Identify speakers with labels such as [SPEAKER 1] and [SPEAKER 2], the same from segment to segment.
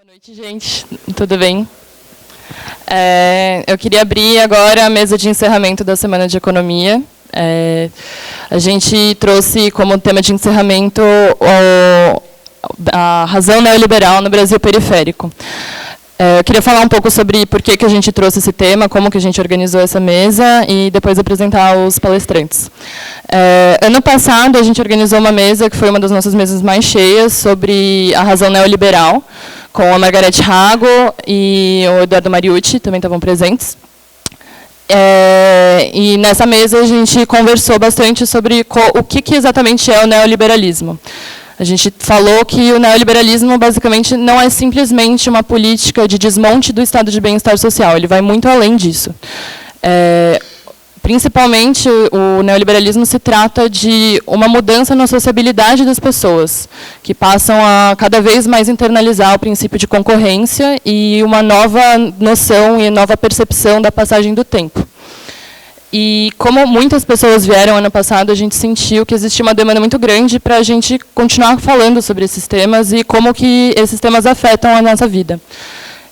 [SPEAKER 1] Boa noite, gente. Tudo bem? Eu queria abrir agora a mesa de encerramento da Semana de Economia. A gente trouxe como tema de encerramento a razão neoliberal no Brasil periférico. Eu queria falar um pouco sobre por que a gente trouxe esse tema, como que a gente organizou essa mesa e depois apresentar os palestrantes. Ano passado, a gente organizou uma mesa, que foi uma das nossas mesas mais cheias, sobre a razão neoliberal, com a Margarete Rago e o Eduardo Mariucci, também estavam presentes. E nessa mesa a gente conversou bastante sobre o que exatamente é o neoliberalismo. A gente falou que o neoliberalismo, basicamente, não é simplesmente uma política de desmonte do estado de bem-estar social. Ele vai muito além disso. Principalmente, o neoliberalismo se trata de uma mudança na sociabilidade das pessoas, que passam a cada vez mais internalizar o princípio de concorrência e uma nova noção e nova percepção da passagem do tempo. E como muitas pessoas vieram ano passado, a gente sentiu que existia uma demanda muito grande para a gente continuar falando sobre esses temas e como que esses temas afetam a nossa vida.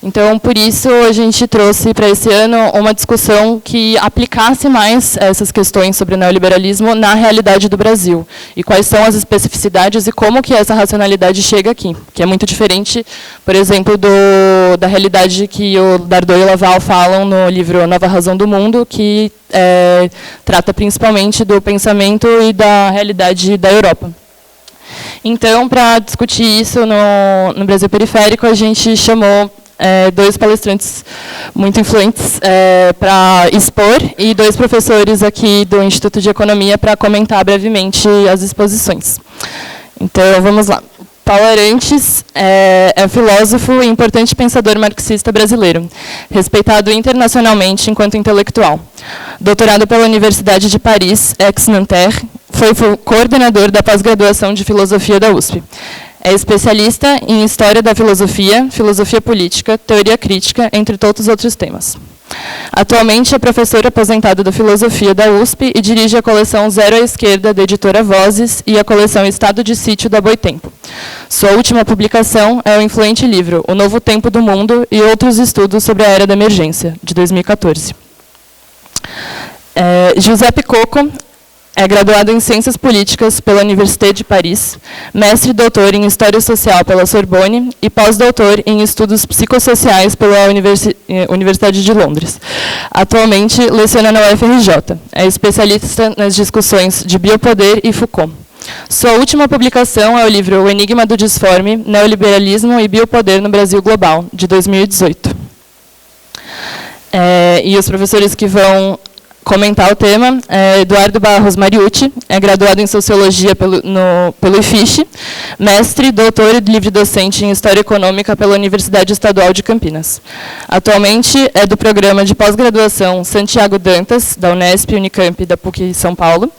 [SPEAKER 1] Então, por isso, a gente trouxe para esse ano uma discussão que aplicasse mais essas questões sobre o neoliberalismo na realidade do Brasil. E quais são as especificidades e como que essa racionalidade chega aqui. Que é muito diferente, por exemplo, da realidade que o Dardot e o Laval falam no livro Nova Razão do Mundo, que trata principalmente do pensamento e da realidade da Europa. Então, para discutir isso no Brasil periférico, a gente chamou dois palestrantes muito influentes para expor e dois professores aqui do Instituto de Economia para comentar brevemente as exposições. Então, vamos lá. Paulo Arantes é filósofo e importante pensador marxista brasileiro, respeitado internacionalmente enquanto intelectual. Doutorado pela Universidade de Paris, ex-Nanterre, foi coordenador da pós-graduação de Filosofia da USP. É especialista em História da Filosofia, Filosofia Política, Teoria Crítica, entre tantos outros temas. Atualmente é professor aposentado da Filosofia da USP e dirige a coleção Zero à Esquerda, da editora Vozes, e a coleção Estado de Sítio, da Boitempo. Sua última publicação é o influente livro O Novo Tempo do Mundo e Outros Estudos sobre a Era da Emergência, de 2014. Giuseppe Coco é graduado em Ciências Políticas pela Université de Paris, mestre e doutor em História Social pela Sorbonne e pós-doutor em Estudos Psicossociais pela Universidade de Londres. Atualmente, leciona na UFRJ. É especialista nas discussões de biopoder e Foucault. Sua última publicação é o livro O Enigma do Disforme, Neoliberalismo e Biopoder no Brasil Global, de 2018. E os professores que vão comentar o tema, Eduardo Barros Mariucci, é graduado em Sociologia pelo IFISH, mestre, doutor e livre-docente em História Econômica pela Universidade Estadual de Campinas. Atualmente é do programa de pós-graduação Santiago Dantas, da Unesp, Unicamp e da PUC São Paulo,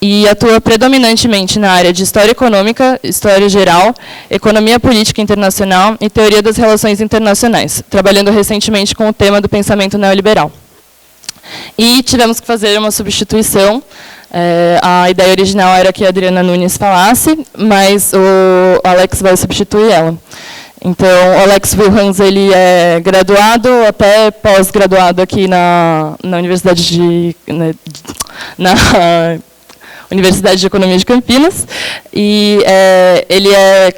[SPEAKER 1] e atua predominantemente na área de História Econômica, História Geral, Economia Política Internacional e Teoria das Relações Internacionais, trabalhando recentemente com o tema do pensamento neoliberal. E tivemos que fazer uma substituição. A ideia original era que a Adriana Nunes falasse, mas o Alex vai substituir ela. Então, o Alex Wilhans, ele é graduado, até pós-graduado aqui na Universidade na Universidade de Economia de Campinas, e ele é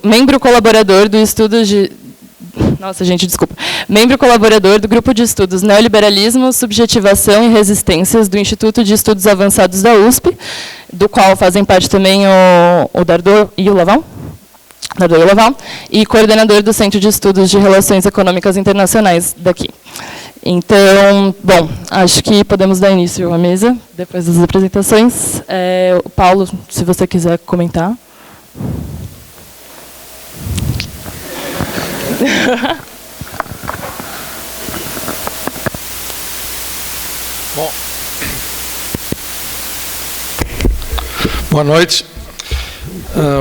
[SPEAKER 1] membro colaborador do estudo de... Nossa, gente, desculpa. Membro colaborador do Grupo de Estudos Neoliberalismo, Subjetivação e Resistências do Instituto de Estudos Avançados da USP, do qual fazem parte também o Dardot e o Laval. Dardot e o Laval, e coordenador do Centro de Estudos de Relações Econômicas Internacionais daqui. Então, bom, acho que podemos dar início à mesa, depois das apresentações. Paulo, se você quiser comentar.
[SPEAKER 2] Bom, boa noite.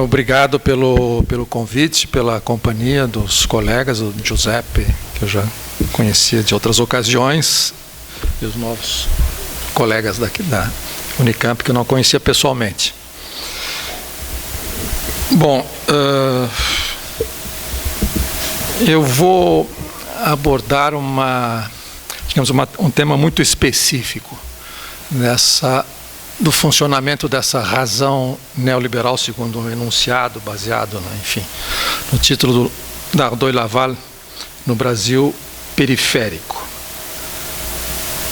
[SPEAKER 2] Obrigado pelo convite, pela companhia dos colegas, o Giuseppe, que eu já conhecia de outras ocasiões, e os novos colegas daqui da Unicamp, que eu não conhecia pessoalmente. Bom, Eu vou abordar um tema muito específico do funcionamento dessa razão neoliberal, segundo um enunciado baseado, no título da Ardoy Laval, no Brasil periférico.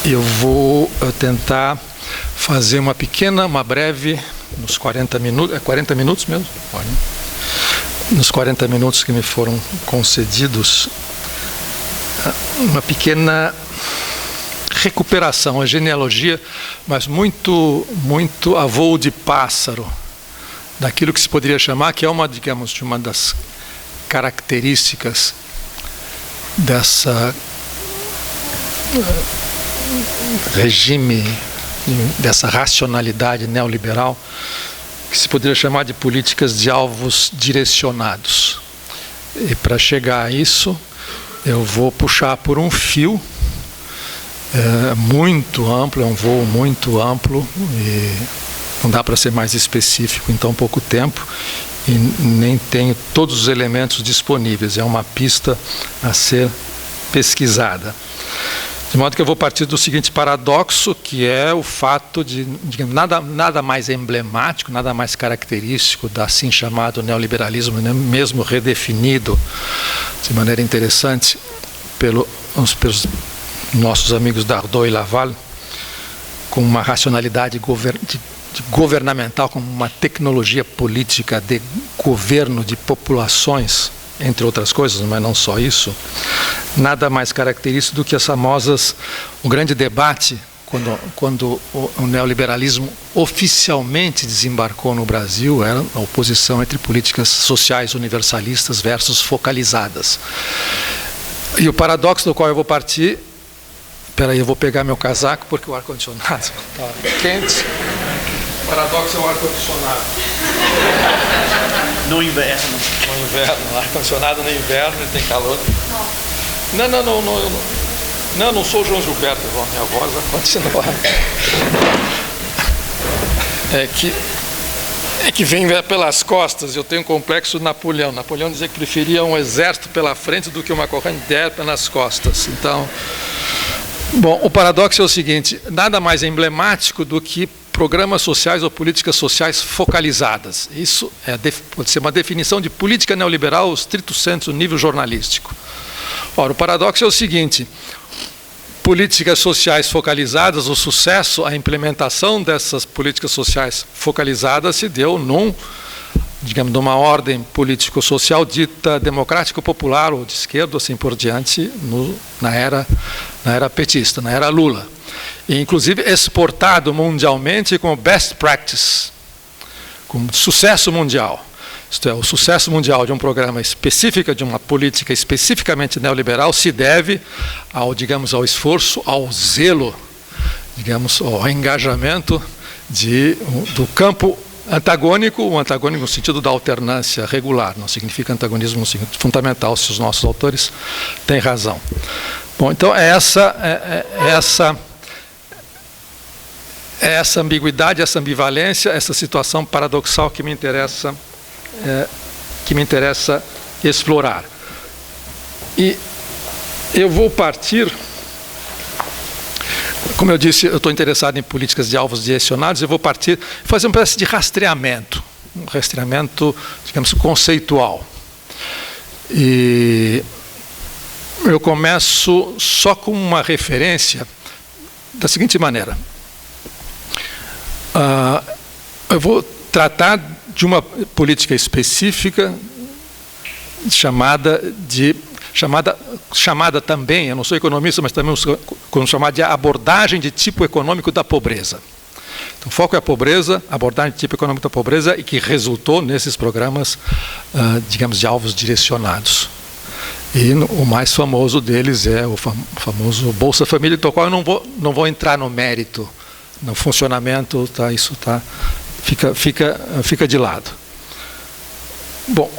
[SPEAKER 2] Eu vou tentar fazer uma breve, nos 40 minutos, é 40 minutos mesmo? Nos 40 minutos que me foram concedidos, uma pequena recuperação, a genealogia, mas muito a voo de pássaro, daquilo que se poderia chamar, que é uma das características dessa regime, dessa racionalidade neoliberal, que se poderia chamar de políticas de alvos direcionados. E para chegar a isso, eu vou puxar por um fio muito amplo, é um voo muito amplo, e não dá para ser mais específico em tão pouco tempo, e nem tenho todos os elementos disponíveis, é uma pista a ser pesquisada. De modo que eu vou partir do seguinte paradoxo, que é o fato de, digamos, nada mais emblemático, nada mais característico da assim chamado neoliberalismo, né, mesmo redefinido de maneira interessante pelos nossos amigos da Ardoy Laval, com uma racionalidade governamental, com uma tecnologia política de governo de populações, entre outras coisas, mas não só isso. Nada mais característico do que as famosas, o grande debate quando o neoliberalismo oficialmente desembarcou no Brasil, era a oposição entre políticas sociais universalistas versus focalizadas. E o paradoxo do qual eu vou partir, espera aí, eu vou pegar meu casaco porque o ar-condicionado está quente. O paradoxo é o ar-condicionado.
[SPEAKER 3] No inverno.
[SPEAKER 2] No inverno, ar-condicionado no inverno, ele tem calor. Não sou o João Gilberto, minha voz vai continuar. É que vem pelas costas, eu tenho um complexo de Napoleão. Napoleão dizia que preferia um exército pela frente do que uma corrente de ar nas costas. Então, bom, o paradoxo é o seguinte, nada mais emblemático do que programas sociais ou políticas sociais focalizadas. Isso pode ser uma definição de política neoliberal stricto sensu, nível jornalístico. Ora, o paradoxo é o seguinte, políticas sociais focalizadas, o sucesso, a implementação dessas políticas sociais focalizadas se deu numa ordem político-social dita democrático-popular ou de esquerda, assim por diante, na era petista, na era Lula. E, inclusive, exportado mundialmente como best practice, como sucesso mundial. Isto é, o sucesso mundial de um programa específico, de uma política especificamente neoliberal, se deve ao esforço, ao zelo, ao engajamento do campo antagônico, o antagônico no sentido da alternância regular, não significa antagonismo no sentido fundamental, se os nossos autores têm razão. Bom, então é essa ambiguidade, essa ambivalência, essa situação paradoxal que me interessa explorar. E eu vou partir, como eu disse, eu estou interessado em políticas de alvos direcionados, eu vou fazer uma espécie de rastreamento, digamos, conceitual. E eu começo só com uma referência da seguinte maneira. Eu vou tratar de uma política específica chamada também, eu não sou economista, mas também chamada de abordagem de tipo econômico da pobreza. Então, o foco é a pobreza, abordagem de tipo econômico da pobreza, e que resultou nesses programas, digamos, de alvos direcionados. E o mais famoso deles é o famoso Bolsa Família, do qual eu não vou entrar no mérito, no funcionamento, isso fica de lado. Bom,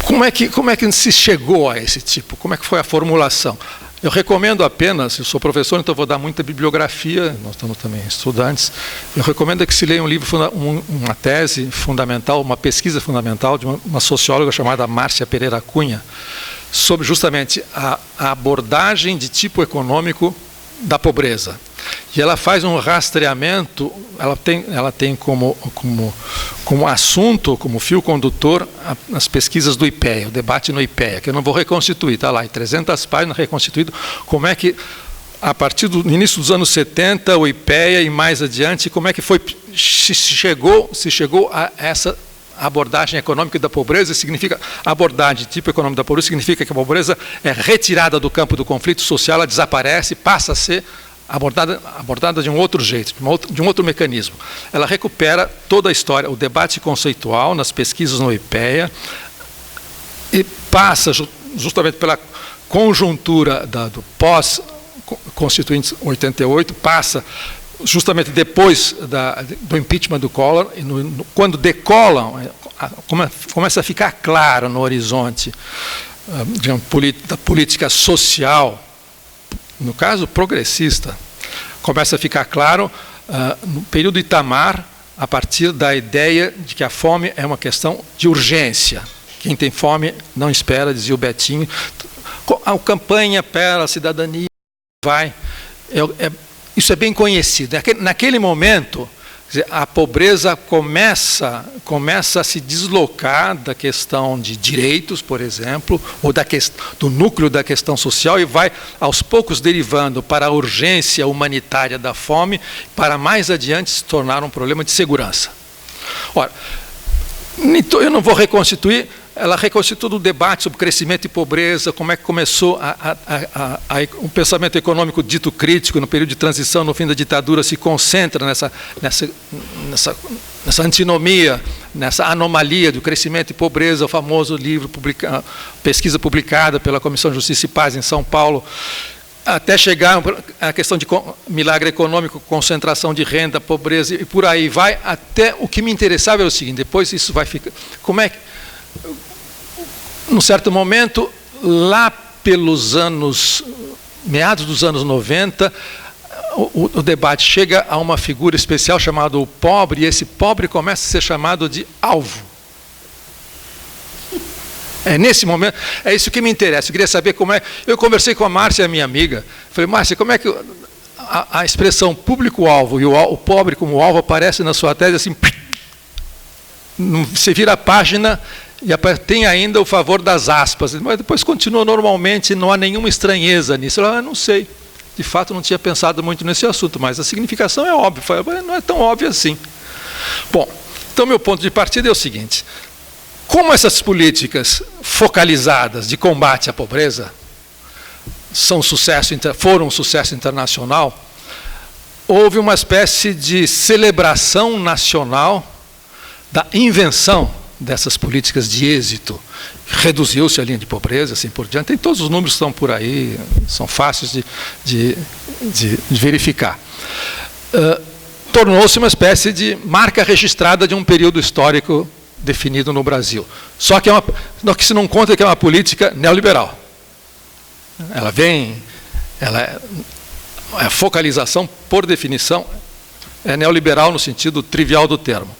[SPEAKER 2] como é que se chegou a esse tipo? Como é que foi a formulação? Eu recomendo apenas, eu sou professor, então vou dar muita bibliografia, nós estamos também estudantes, eu recomendo que se leia um livro, uma tese fundamental, uma pesquisa fundamental de uma socióloga chamada Márcia Pereira Cunha, sobre justamente a abordagem de tipo econômico da pobreza. E ela faz um rastreamento, ela tem como assunto, como fio condutor, as pesquisas do IPEA, o debate no IPEA, que eu não vou reconstituir, está lá em 300 páginas reconstituído, como é que, a partir do início dos anos 70, o IPEA e mais adiante, como é que se chegou a essa abordagem econômica da pobreza. Significa abordagem tipo econômico da pobreza, significa que a pobreza é retirada do campo do conflito social, ela desaparece, passa a ser abordada de um outro jeito, de um outro mecanismo. Ela recupera toda a história, o debate conceitual nas pesquisas no IPEA e passa justamente pela conjuntura do pós-Constituinte 88, passa justamente depois do impeachment do Collor, quando decolam, começa a ficar claro no horizonte da política social, no caso progressista, começa a ficar claro no período Itamar, a partir da ideia de que a fome é uma questão de urgência. Quem tem fome não espera, dizia o Betinho. A campanha pela cidadania vai... Isso é bem conhecido. Naquele momento, a pobreza começa a se deslocar da questão de direitos, por exemplo, ou do núcleo da questão social, e vai, aos poucos, derivando para a urgência humanitária da fome, para mais adiante se tornar um problema de segurança. Ora, eu não vou reconstituir, ela reconstitui todo o debate sobre crescimento e pobreza, como é que começou um pensamento econômico dito crítico no período de transição, no fim da ditadura, se concentra nessa antinomia, nessa anomalia do crescimento e pobreza, o famoso livro, pesquisa publicada pela Comissão de Justiça e Paz em São Paulo, até chegar à questão de milagre econômico, concentração de renda, pobreza, e por aí vai, até o que me interessava é o seguinte, depois isso vai ficar... Como é que... Num certo momento, lá pelos meados dos anos 90, o debate chega a uma figura especial chamada o pobre, e esse pobre começa a ser chamado de alvo. É nesse momento, é isso que me interessa. Eu queria saber como é. Eu conversei com a Márcia, minha amiga, falei, Márcia, como é que a expressão público-alvo e o pobre como alvo aparece na sua tese assim, você vira a página e tem ainda o favor das aspas, mas depois continua normalmente, não há nenhuma estranheza nisso. Eu não sei, de fato não tinha pensado muito nesse assunto, mas a significação é óbvia, não é tão óbvia assim. Bom, então meu ponto de partida é o seguinte, como essas políticas focalizadas de combate à pobreza foram um sucesso internacional, houve uma espécie de celebração nacional da invenção dessas políticas de êxito. Reduziu-se a linha de pobreza, assim por diante. Tem todos os números que estão por aí, são fáceis de verificar. Tornou-se uma espécie de marca registrada de um período histórico definido no Brasil. Só que que se não conta que é uma política neoliberal. A focalização, por definição, é neoliberal no sentido trivial do termo.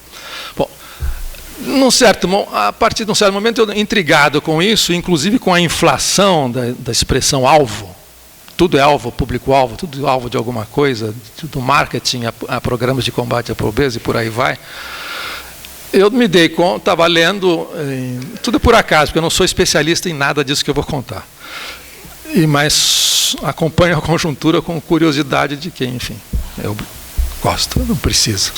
[SPEAKER 2] Bom, a partir de um certo momento, eu intrigado com isso, inclusive com a inflação da expressão alvo. Tudo é alvo, público-alvo, tudo é alvo de alguma coisa, do marketing a programas de combate à pobreza e por aí vai. Eu me dei conta, estava lendo, tudo é por acaso, porque eu não sou especialista em nada disso que eu vou contar. Mas acompanho a conjuntura com curiosidade de quem, enfim, eu gosto, não preciso.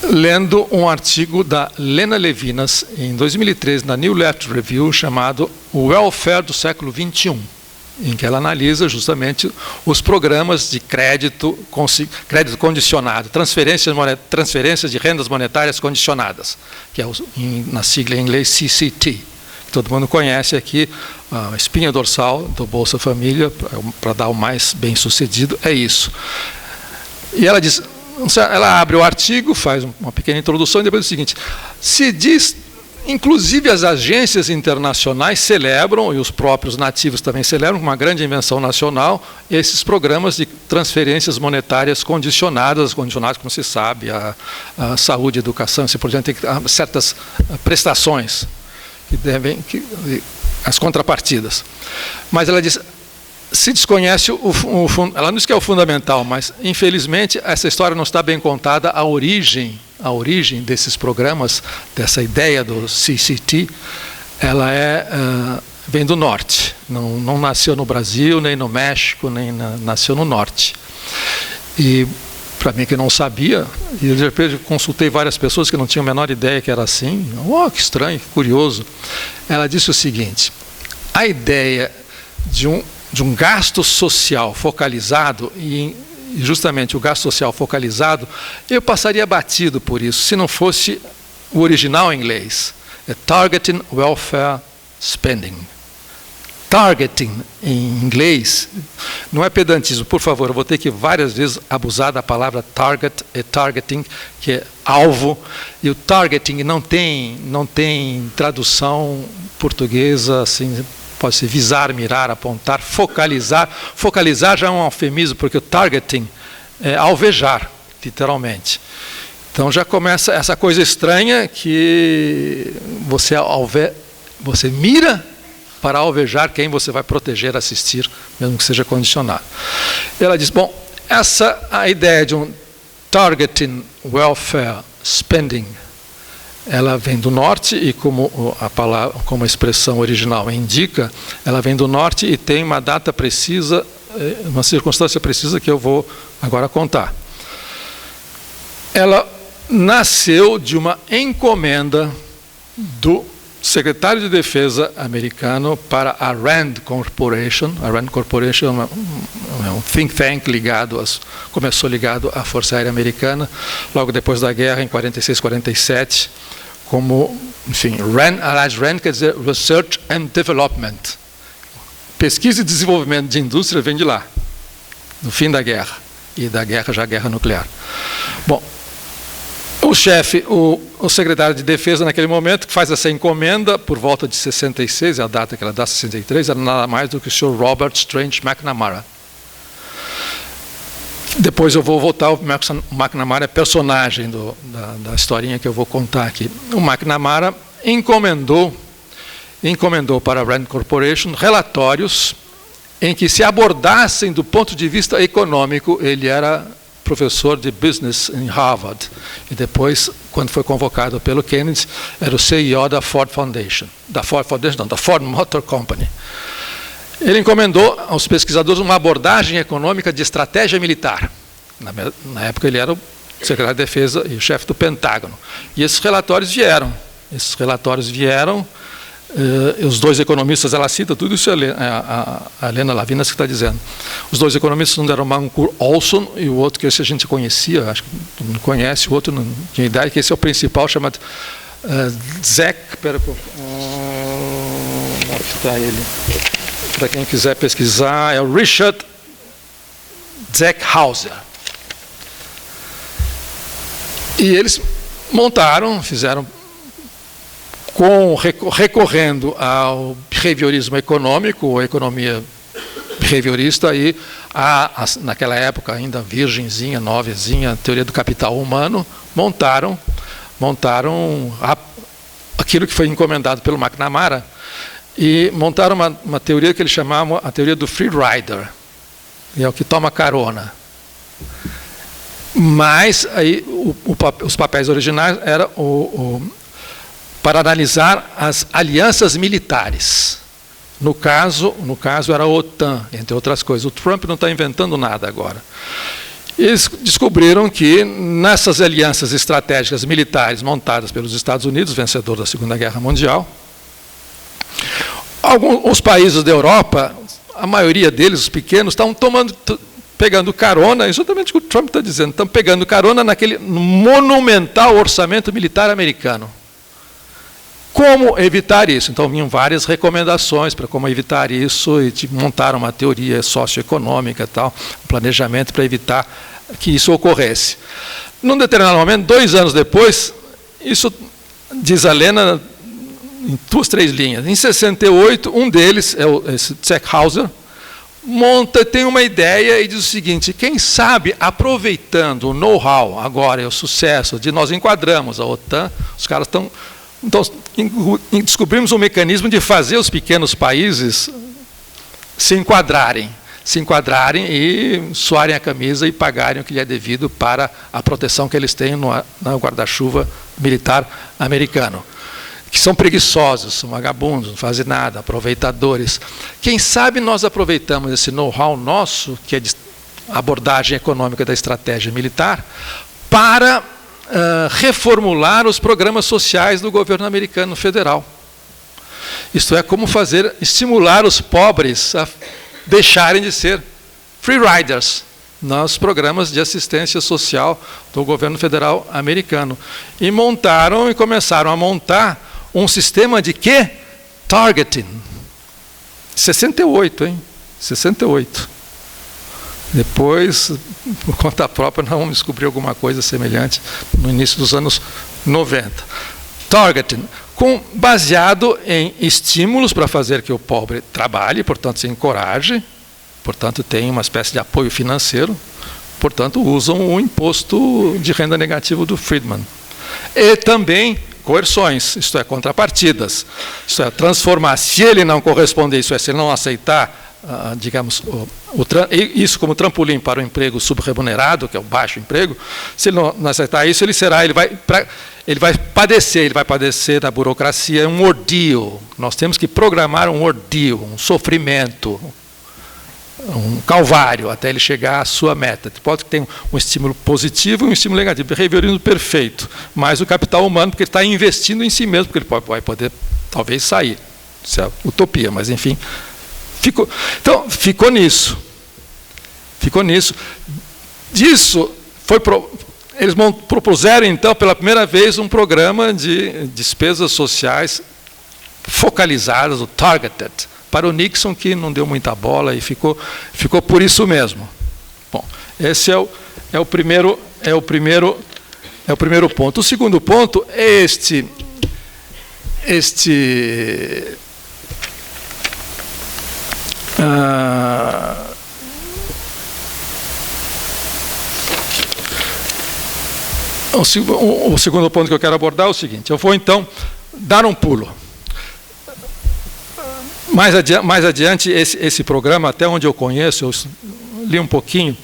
[SPEAKER 2] Lendo um artigo da Lena Levinas, em 2013, na New Left Review, chamado O Welfare do Século XXI, em que ela analisa justamente os programas de crédito condicionado, transferências de rendas monetárias condicionadas, que é na sigla em inglês CCT, que todo mundo conhece aqui, a espinha dorsal do Bolsa Família, para dar o mais bem sucedido, é isso. E ela diz, ela abre o artigo, faz uma pequena introdução e depois diz o seguinte, se diz inclusive as agências internacionais celebram, e os próprios nativos também celebram, com uma grande invenção nacional, esses programas de transferências monetárias condicionadas, como se sabe, a saúde, a educação, assim por diante, tem certas prestações, as contrapartidas. Mas ela diz, se desconhece ela não diz que é o fundamental, mas infelizmente essa história não está bem contada, a origem desses programas, dessa ideia do CCT, ela vem do norte, não nasceu no Brasil, nem no México, nasceu no norte. E para mim que não sabia, e de repente consultei várias pessoas que não tinham a menor ideia que era assim, que estranho, que curioso. Ela disse o seguinte, a ideia de um gasto social focalizado, e justamente o gasto social focalizado, eu passaria batido por isso, se não fosse o original em inglês. É Targeting Welfare Spending. Targeting, em inglês, não é pedantismo, por favor, eu vou ter que várias vezes abusar da palavra target e targeting, que é alvo, e o targeting não tem tradução portuguesa, assim, pode ser visar, mirar, apontar, focalizar. Focalizar já é um eufemismo, porque o targeting é alvejar, literalmente. Então já começa essa coisa estranha que você mira para alvejar quem você vai proteger, assistir, mesmo que seja condicionado. Ela diz, bom, a ideia de um targeting welfare spending, ela vem do norte e como a expressão original indica, ela vem do norte e tem uma data precisa, uma circunstância precisa que eu vou agora contar. Ela nasceu de uma encomenda do secretário de Defesa americano para a RAND Corporation. A RAND Corporation é um think tank começou ligado à Força Aérea Americana, logo depois da guerra, em 46, 47, como, enfim, RAND quer dizer Research and Development. Pesquisa e desenvolvimento de indústria vem de lá, no fim da guerra, e da guerra já a guerra nuclear. Bom, o chefe, o secretário de Defesa naquele momento, que faz essa encomenda por volta de 66, é a data que ela dá, 63, era nada mais do que o Sr. Robert Strange McNamara. Depois eu vou voltar, o McNamara é personagem da historinha que eu vou contar aqui. O McNamara encomendou para a RAND Corporation relatórios em que se abordassem do ponto de vista econômico. Ele era professor de business em Harvard e depois, quando foi convocado pelo Kennedy, era o CEO da Ford Foundation, da Ford Motor Company. Ele encomendou aos pesquisadores uma abordagem econômica de estratégia militar. Na época ele era o secretário de Defesa e o chefe do Pentágono. E esses relatórios vieram. Os dois economistas, ela cita, tudo isso a Helena Lavinas que está dizendo. Os dois economistas, um era o Mancur Olson e o outro que esse a gente conhecia, acho que todo mundo conhece, o outro não tinha ideia, que esse é o principal, chamado Zach, onde está ele? Para quem quiser pesquisar, é o Richard Zeckhauser. E eles fizeram, recorrendo ao behaviorismo econômico, ou economia behaviorista, e naquela época ainda virgenzinha, novezinha, teoria do capital humano, montaram aquilo que foi encomendado pelo McNamara, e montaram uma teoria que eles chamavam a teoria do free rider, que é o que toma carona. Mas aí os papéis originais eram para analisar as alianças militares. No caso era a OTAN, entre outras coisas. O Trump não está inventando nada agora. Eles descobriram que nessas alianças estratégicas militares montadas pelos Estados Unidos, vencedor da Segunda Guerra Mundial, os países da Europa, a maioria deles, os pequenos, estão pegando carona, exatamente o que o Trump está dizendo, estão pegando carona naquele monumental orçamento militar americano. Como evitar isso? Então, vinham várias recomendações para como evitar isso, e montaram uma teoria socioeconômica, tal, um planejamento para evitar que isso ocorresse. Num determinado momento, 2 anos depois, isso, diz a Helena, em 2, 3 linhas. Em 68, um deles, esse Zeckhauser, tem uma ideia e diz o seguinte: quem sabe, aproveitando o know-how agora e o sucesso de nós enquadramos a OTAN, os caras estão... Então, descobrimos um mecanismo de fazer os pequenos países se enquadrarem e suarem a camisa e pagarem o que lhe é devido para a proteção que eles têm no guarda-chuva militar americano. Que são preguiçosos, são vagabundos, não fazem nada, aproveitadores. Quem sabe nós aproveitamos esse know-how nosso, que é de abordagem econômica da estratégia militar, para reformular os programas sociais do governo americano federal. Isto é, como estimular os pobres a deixarem de ser free riders nos programas de assistência social do governo federal americano. E começaram a montar um sistema de quê? Targeting. 68, hein? 68. Depois, por conta própria, nós vamos descobrir alguma coisa semelhante no início dos anos 90. Targeting, baseado em estímulos para fazer que o pobre trabalhe, portanto se encoraje, portanto tem uma espécie de apoio financeiro, portanto usam o imposto de renda negativo do Friedman. E também coerções, isto é, contrapartidas, isto é, transformar, se ele não corresponder, isso é, se ele não aceitar, digamos, isso como trampolim para o emprego subremunerado, que é o baixo emprego, se ele não aceitar isso, ele vai padecer da burocracia, um ordeal. Nós temos que programar um ordeal, um sofrimento, um calvário, até ele chegar à sua meta. Pode ter um estímulo positivo e um estímulo negativo, behaviorismo perfeito, mas o capital humano, porque ele está investindo em si mesmo, porque ele vai poder, talvez, sair. Isso é utopia, mas, enfim, ficou nisso. Eles propuseram, então, pela primeira vez, um programa de despesas sociais focalizadas, o targeted, para o Nixon, que não deu muita bola e ficou por isso mesmo. Bom, esse é o primeiro ponto. O segundo ponto é o segundo ponto que eu quero abordar é o seguinte: eu vou então dar um pulo. Mais adiante, esse programa, até onde eu conheço, eu li um pouquinho,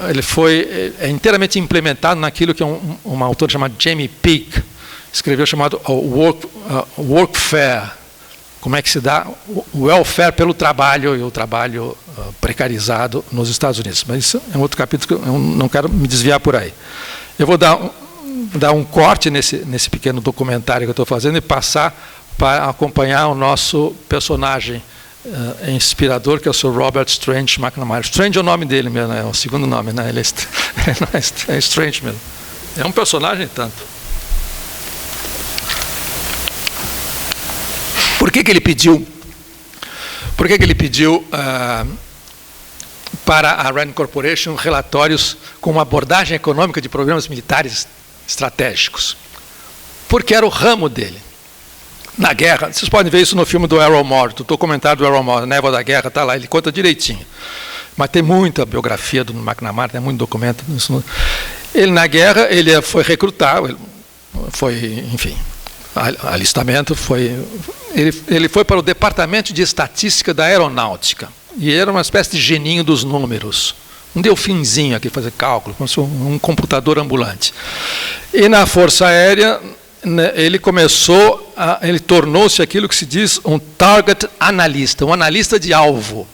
[SPEAKER 2] ele é inteiramente implementado naquilo que um autor chamado Jamie Peake escreveu, chamado Workfare. Como é que se dá o welfare pelo trabalho e o trabalho precarizado nos Estados Unidos. Mas isso é um outro capítulo que eu não quero me desviar por aí. Eu vou dar um corte nesse pequeno documentário que eu estou fazendo e passar para acompanhar o nosso personagem inspirador, que é o Sr. Robert Strange McNamara. Strange é o nome dele mesmo, é o segundo nome, né? Ele é Strange mesmo. É um personagem tanto. Por que ele pediu para a Rand Corporation relatórios com uma abordagem econômica de programas militares estratégicos? Porque era o ramo dele. Na guerra, vocês podem ver isso no filme do Errol Morris, do documentário do Errol Morris, Névoa da Guerra, está lá, ele conta direitinho. Mas tem muita biografia do McNamara, tem muito documento. Ele, na guerra, ele foi recrutado, enfim, alistamento, ele foi para o Departamento de Estatística da Aeronáutica, e era uma espécie de geninho dos números, um delfinzinho aqui, fazer cálculo, como se fosse um computador ambulante. E na Força Aérea, ele tornou-se aquilo que se diz um target analista, um analista de alvo.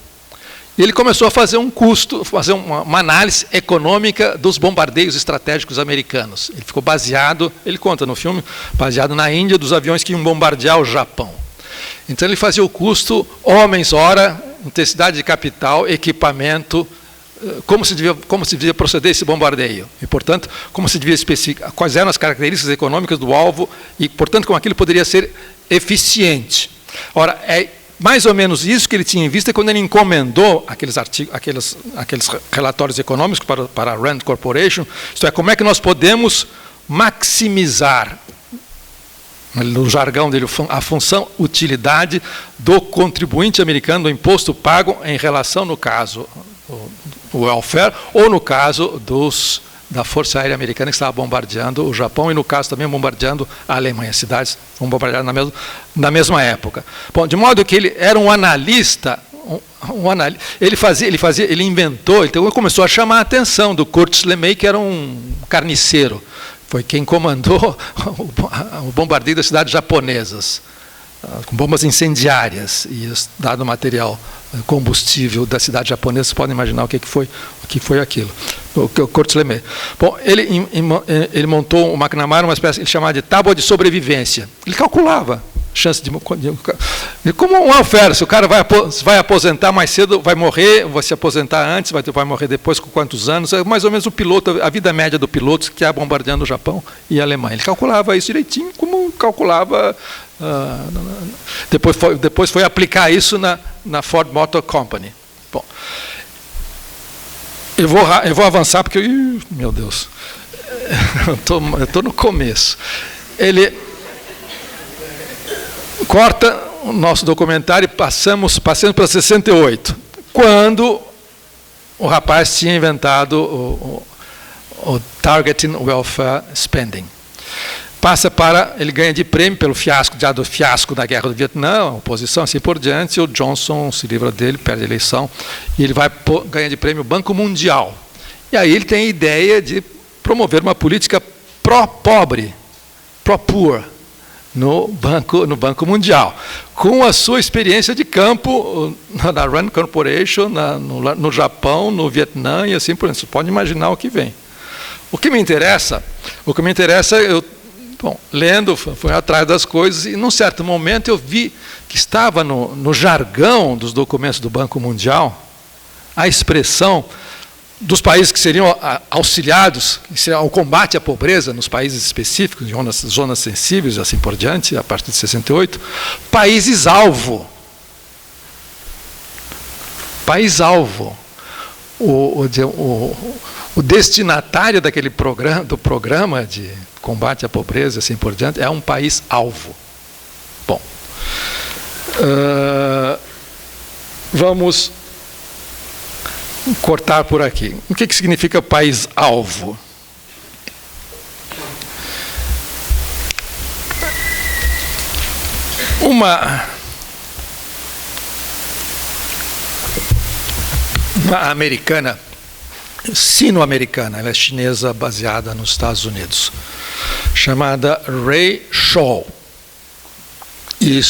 [SPEAKER 2] E ele começou a fazer uma análise econômica dos bombardeios estratégicos americanos. Ele ficou baseado, ele conta no filme, baseado na Índia, dos aviões que iam bombardear o Japão. Então ele fazia o custo, homens, hora, intensidade de capital, equipamento, como se devia proceder esse bombardeio. E, portanto, como se devia especificar, quais eram as características econômicas do alvo e, portanto, como aquilo poderia ser eficiente. Ora, é mais ou menos isso que ele tinha em vista quando ele encomendou aqueles relatórios econômicos para a Rand Corporation, isto é, como é que nós podemos maximizar no jargão dele, a função utilidade do contribuinte americano do imposto pago em relação, no caso, o welfare, ou no caso da Força Aérea Americana que estava bombardeando o Japão e, no caso, também bombardeando a Alemanha. As cidades foram bombardeadas na mesma época. Bom, de modo que ele era um analista, ele inventou, então ele começou a chamar a atenção do Kurt LeMay, que era um carniceiro. Foi quem comandou o bombardeio das cidades japonesas, com bombas incendiárias, e dado material combustível da cidade japonesa, vocês podem imaginar o que foi aquilo. O Kurt LeMay. Bom, ele montou o McNamara, uma espécie, ele chamava de tábua de sobrevivência. Ele calculava chance de como um welfare, se o cara vai aposentar mais cedo, vai morrer, vai se aposentar antes, vai morrer depois, com quantos anos, é mais ou menos o piloto, a vida média do piloto que ia bombardeando o Japão e a Alemanha. Ele calculava isso direitinho, como calculava, depois foi aplicar isso na Ford Motor Company. Bom, eu vou avançar porque, meu Deus, eu estou no começo. Ele corta o nosso documentário e passamos para 68, quando o rapaz tinha inventado o Targeting Welfare Spending. Ele ganha de prêmio pelo fiasco da Guerra do Vietnã, a oposição, assim por diante, e o Johnson se livra dele, perde a eleição, e ele ganha de prêmio o Banco Mundial. E aí ele tem a ideia de promover uma política pró-pobre, pró-poor, no Banco Mundial, com a sua experiência de campo na Rand Corporation, no Japão, no Vietnã e assim por diante. Você pode imaginar o que vem. O que me interessa, lendo, fui atrás das coisas, e num certo momento eu vi que estava no jargão dos documentos do Banco Mundial a expressão dos países que seriam auxiliados ao combate à pobreza nos países específicos, zonas sensíveis e assim por diante, a partir de 68, países-alvo. País-alvo. O destinatário do programa de combate à pobreza e assim por diante é um país-alvo. Bom, vamos cortar por aqui. O que significa país-alvo? Uma americana, sino-americana, ela é chinesa baseada nos Estados Unidos, chamada Ray Shaw, e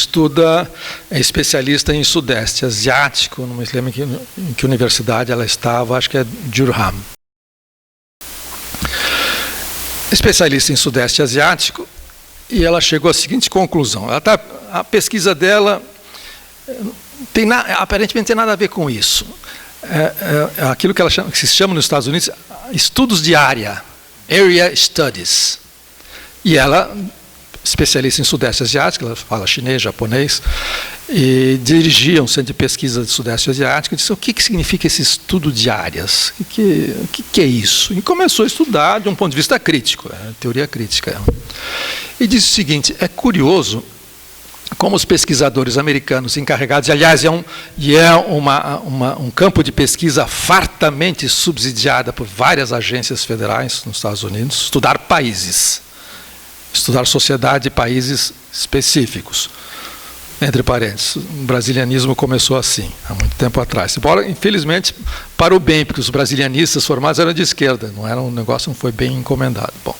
[SPEAKER 2] é especialista em Sudeste Asiático, não me lembro em que universidade ela estava, acho que é Durham. Especialista em Sudeste Asiático, e ela chegou à seguinte conclusão. A pesquisa dela aparentemente não tem nada a ver com isso. É aquilo que se chama nos Estados Unidos estudos de área, Area Studies. E ela, especialista em Sudeste Asiático, ela fala chinês, japonês, e dirigia um centro de pesquisa de Sudeste Asiático, e disse: o que significa esse estudo de áreas? O que é isso? E começou a estudar de um ponto de vista crítico, teoria crítica. E disse o seguinte: é curioso como os pesquisadores americanos encarregados, aliás, é um campo de pesquisa fartamente subsidiada por várias agências federais nos Estados Unidos, estudar países, estudar sociedade de países específicos. Entre parênteses, o brasilianismo começou assim, há muito tempo atrás. Embora, infelizmente, para o bem, porque os brasilianistas formados eram de esquerda, o negócio não foi bem encomendado. Bom,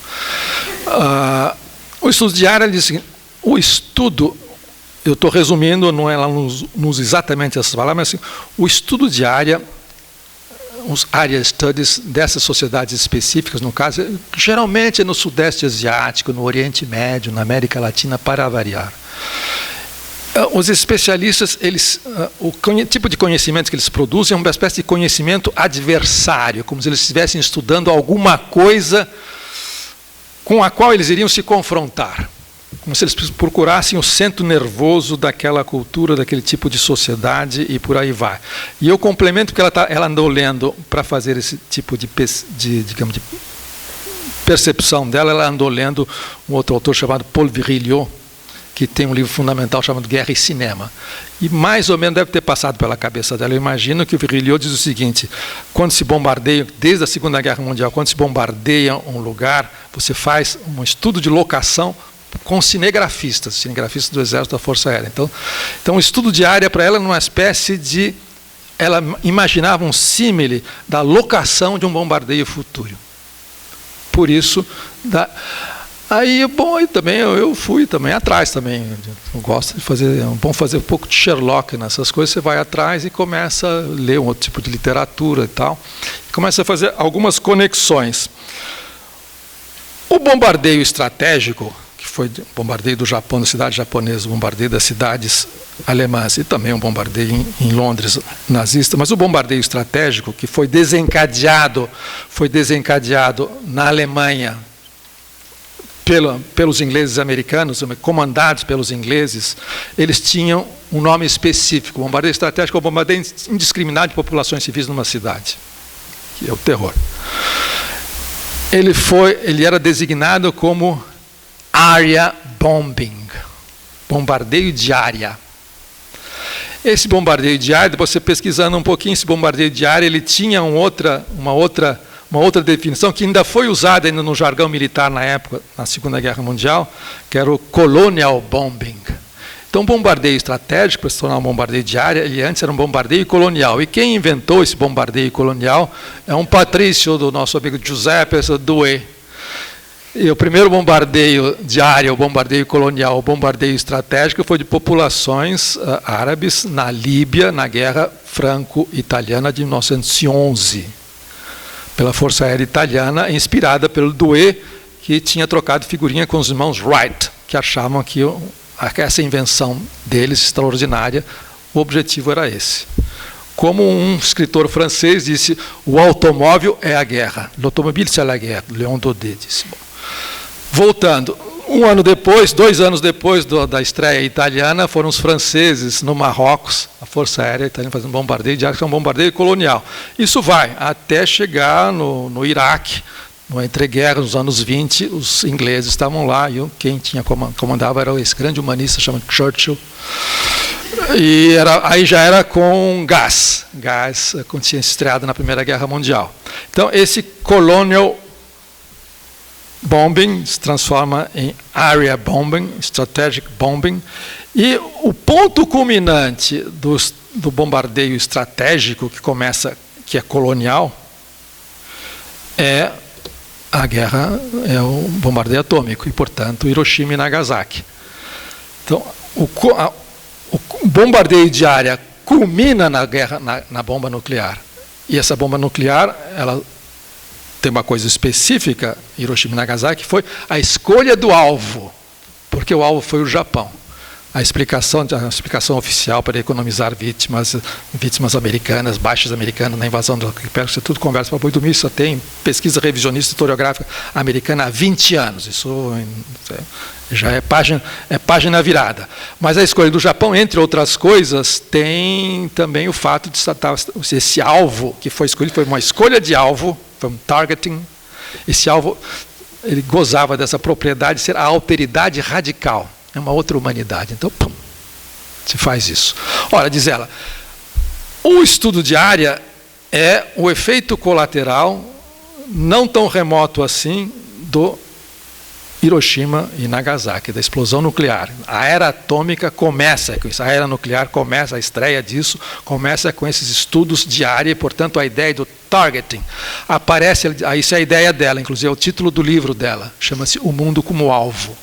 [SPEAKER 2] o estudo de área, ele diz assim, o estudo, eu estou resumindo, ela não usa exatamente essas palavras, mas assim, o estudo de área, os area studies dessas sociedades específicas, no caso, geralmente é no Sudeste Asiático, no Oriente Médio, na América Latina, para variar. Os especialistas, o tipo de conhecimento que eles produzem é uma espécie de conhecimento adversário, como se eles estivessem estudando alguma coisa com a qual eles iriam se confrontar, como se eles procurassem o centro nervoso daquela cultura, daquele tipo de sociedade e por aí vai. E eu complemento porque ela andou lendo para fazer esse tipo de percepção dela, ela andou lendo um outro autor chamado Paul Virilio, que tem um livro fundamental chamado Guerra e Cinema. E mais ou menos deve ter passado pela cabeça dela. Eu imagino que o Virilio diz o seguinte: quando se bombardeia, desde a Segunda Guerra Mundial, quando se bombardeia um lugar, você faz um estudo de locação com cinegrafistas do Exército da Força Aérea. Então o estudo de área para ela era uma espécie de... Ela imaginava um símile da locação de um bombardeio futuro. Por isso... Aí, bom, eu fui também atrás também. Eu gosto de fazer, é bom fazer um pouco de Sherlock nessas coisas. Você vai atrás e começa a ler um outro tipo de literatura e tal. E começa a fazer algumas conexões. O bombardeio estratégico, que foi o bombardeio do Japão, da cidade japonesa, o bombardeio das cidades alemãs e também um bombardeio em Londres nazista, mas o bombardeio estratégico que foi desencadeado na Alemanha pelos ingleses americanos, comandados pelos ingleses, eles tinham um nome específico. O bombardeio estratégico é o bombardeio indiscriminado de populações civis numa cidade, que é o terror. Ele era designado como area bombing, bombardeio de área. Esse bombardeio de área, depois você pesquisando um pouquinho, esse bombardeio de área, ele tinha uma outra definição que ainda foi usada ainda no jargão militar na época, na Segunda Guerra Mundial, que era o colonial bombing. Então, bombardeio estratégico, para se tornar um bombardeio de área, ele antes era um bombardeio colonial. E quem inventou esse bombardeio colonial é um patrício do nosso amigo Giuseppe Doué. E o primeiro bombardeio de área, o bombardeio colonial, o bombardeio estratégico, foi de populações árabes na Líbia, na Guerra Franco-Italiana de 1911. Pela Força Aérea Italiana, inspirada pelo Doué, que tinha trocado figurinha com os irmãos Wright, que achavam que essa invenção deles, extraordinária, o objetivo era esse. Como um escritor francês disse, o automóvel é a guerra. L'automobile c'est la guerre, Léon Daudet disse. Bom, voltando, 2 anos depois da estreia italiana, foram os franceses no Marrocos, a Força Aérea Italiana fazendo um bombardeio de área, que é um bombardeio colonial. Isso vai até chegar no Iraque, no entreguerras, nos anos 20, os ingleses estavam lá, e quem comandava era esse grande humanista chamado Churchill. E aí já era com gás, quando tinha estreado na Primeira Guerra Mundial. Então, esse colonial bombing se transforma em area bombing, strategic bombing, e o ponto culminante do bombardeio estratégico que é colonial, é a guerra, é o bombardeio atômico, e portanto Hiroshima e Nagasaki. Então, o bombardeio de área culmina na guerra, na bomba nuclear, e essa bomba nuclear, ela tem uma coisa específica, Hiroshima e Nagasaki, foi a escolha do alvo, porque o alvo foi o Japão. A explicação oficial para economizar vítimas americanas, baixas americanas na invasão do arquipélago, isso tudo conversa para boi dormir, isso tem pesquisa revisionista historiográfica americana há 20 anos, isso já é página virada. Mas a escolha do Japão, entre outras coisas, tem também o fato de esse alvo que foi escolhido, foi uma escolha de alvo, foi um targeting. Esse alvo, ele gozava dessa propriedade de ser a alteridade radical. É uma outra humanidade. Então, pum, se faz isso. Ora, diz ela, o estudo de área é o efeito colateral, não tão remoto assim, do Hiroshima e Nagasaki, da explosão nuclear. A era atômica começa com isso, a era nuclear começa, a estreia disso começa com esses estudos de área, e, portanto, a ideia do targeting aparece, isso é a ideia dela, inclusive é o título do livro dela, chama-se O Mundo como Alvo.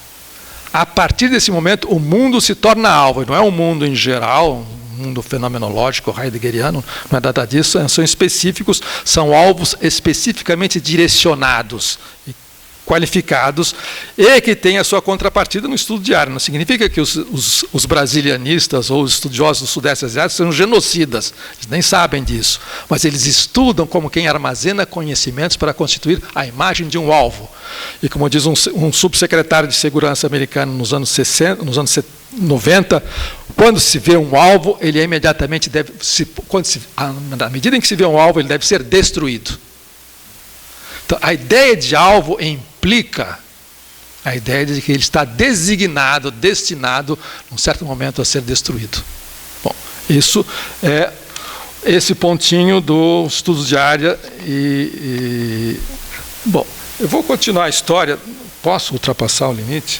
[SPEAKER 2] A partir desse momento, o mundo se torna alvo, não é um mundo em geral, um mundo fenomenológico, heideggeriano, não é nada disso, são específicos, são alvos especificamente direcionados, qualificados, e que tem a sua contrapartida no estudo de área. Não significa que os brasilianistas ou os estudiosos do Sudeste Asiático são genocidas, eles nem sabem disso, mas eles estudam como quem armazena conhecimentos para constituir a imagem de um alvo. E como diz um subsecretário de segurança americano nos anos 90, quando se vê um alvo, ele imediatamente deve, na medida em que se vê um alvo, ele deve ser destruído. Então, a ideia de alvo implica A ideia de que ele está designado, destinado, num certo momento, a ser destruído. Bom, isso é esse pontinho do estudo de área. Bom, eu vou continuar a história. Posso ultrapassar o limite?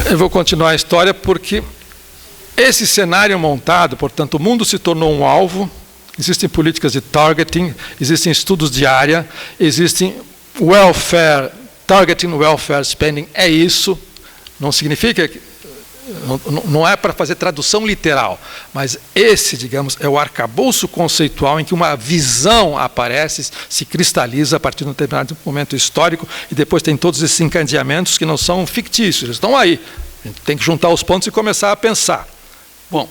[SPEAKER 2] Eu vou continuar a história porque esse cenário montado, portanto, o mundo se tornou um alvo, existem políticas de targeting, existem estudos de área, existem welfare, targeting, welfare spending, é isso, não significa que não é para fazer tradução literal, mas esse, digamos, é o arcabouço conceitual em que uma visão aparece, se cristaliza a partir de um determinado momento histórico, e depois tem todos esses encadeamentos que não são fictícios, eles estão aí. A gente tem que juntar os pontos e começar a pensar. Bom,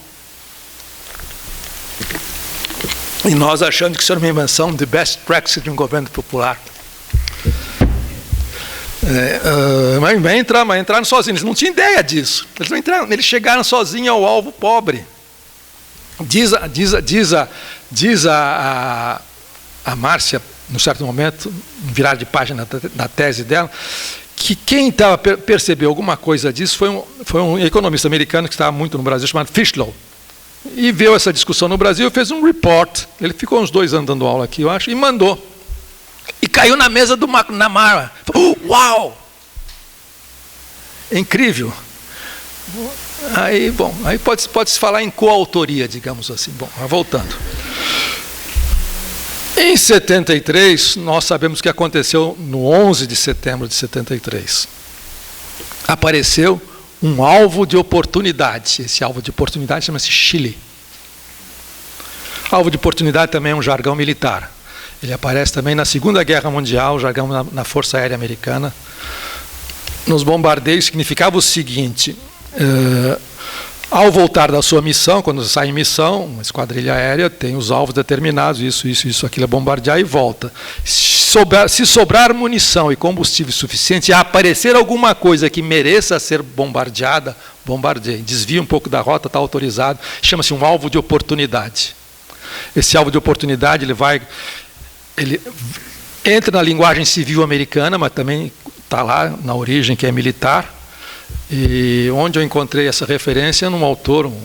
[SPEAKER 2] e nós achando que isso era uma invenção de best practice de um governo popular. Mas entraram sozinhos, eles não tinham ideia disso. Eles não entraram, eles chegaram sozinhos ao alvo pobre. Diz a Márcia, num certo momento, virar de página da tese dela, que quem percebeu alguma coisa disso foi um economista americano que estava muito no Brasil, chamado Fischlow. E viu essa discussão no Brasil e fez um report. Ele ficou uns 2 anos dando aula aqui, eu acho, e mandou. E caiu na mesa do McNamara. Uau! É incrível. Aí pode-se falar em coautoria, digamos assim. Bom, voltando. Em 73, nós sabemos o que aconteceu no 11 de setembro de 73. Apareceu um alvo de oportunidade. Esse alvo de oportunidade chama-se Chile. Alvo de oportunidade também é um jargão militar. Ele aparece também na Segunda Guerra Mundial, jargão na Força Aérea Americana. Nos bombardeios significava o seguinte: ao voltar da sua missão, quando sai em missão, uma esquadrilha aérea tem os alvos determinados, isso, aquilo é bombardear e volta. Se sobrar munição e combustível suficiente, e aparecer alguma coisa que mereça ser bombardeada, bombardeie. Desvia um pouco da rota, está autorizado, chama-se um alvo de oportunidade. Esse alvo de oportunidade, ele entra na linguagem civil americana, mas também está lá na origem, que é militar. E onde eu encontrei essa referência num autor, um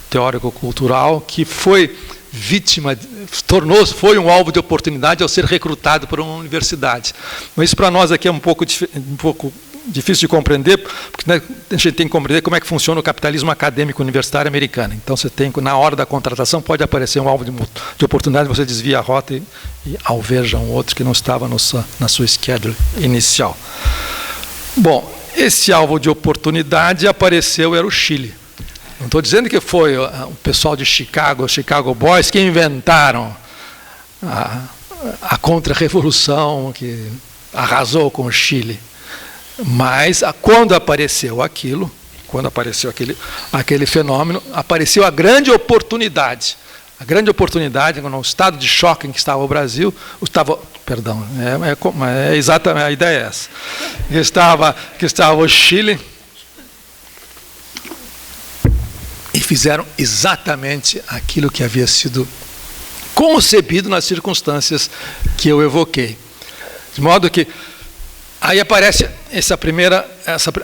[SPEAKER 2] teórico cultural, que foi vítima, foi um alvo de oportunidade ao ser recrutado por uma universidade. Mas isso para nós aqui é um pouco difícil de compreender, porque, né, a gente tem que compreender como é que funciona o capitalismo acadêmico universitário americano. Então você tem, na hora da contratação, pode aparecer um alvo de oportunidade, você desvia a rota e alveja um outro que não estava na sua schedule inicial. Bom, esse alvo de oportunidade apareceu, era o Chile. Não estou dizendo que foi o pessoal de Chicago, Chicago Boys, que inventaram a contra-revolução que arrasou com o Chile. Mas quando apareceu aquele fenômeno, apareceu a grande oportunidade. A grande oportunidade, no estado de choque em que estava o Brasil, exatamente, a ideia é essa. Que estava o Chile, e fizeram exatamente aquilo que havia sido concebido nas circunstâncias que eu evoquei. De modo que aí aparece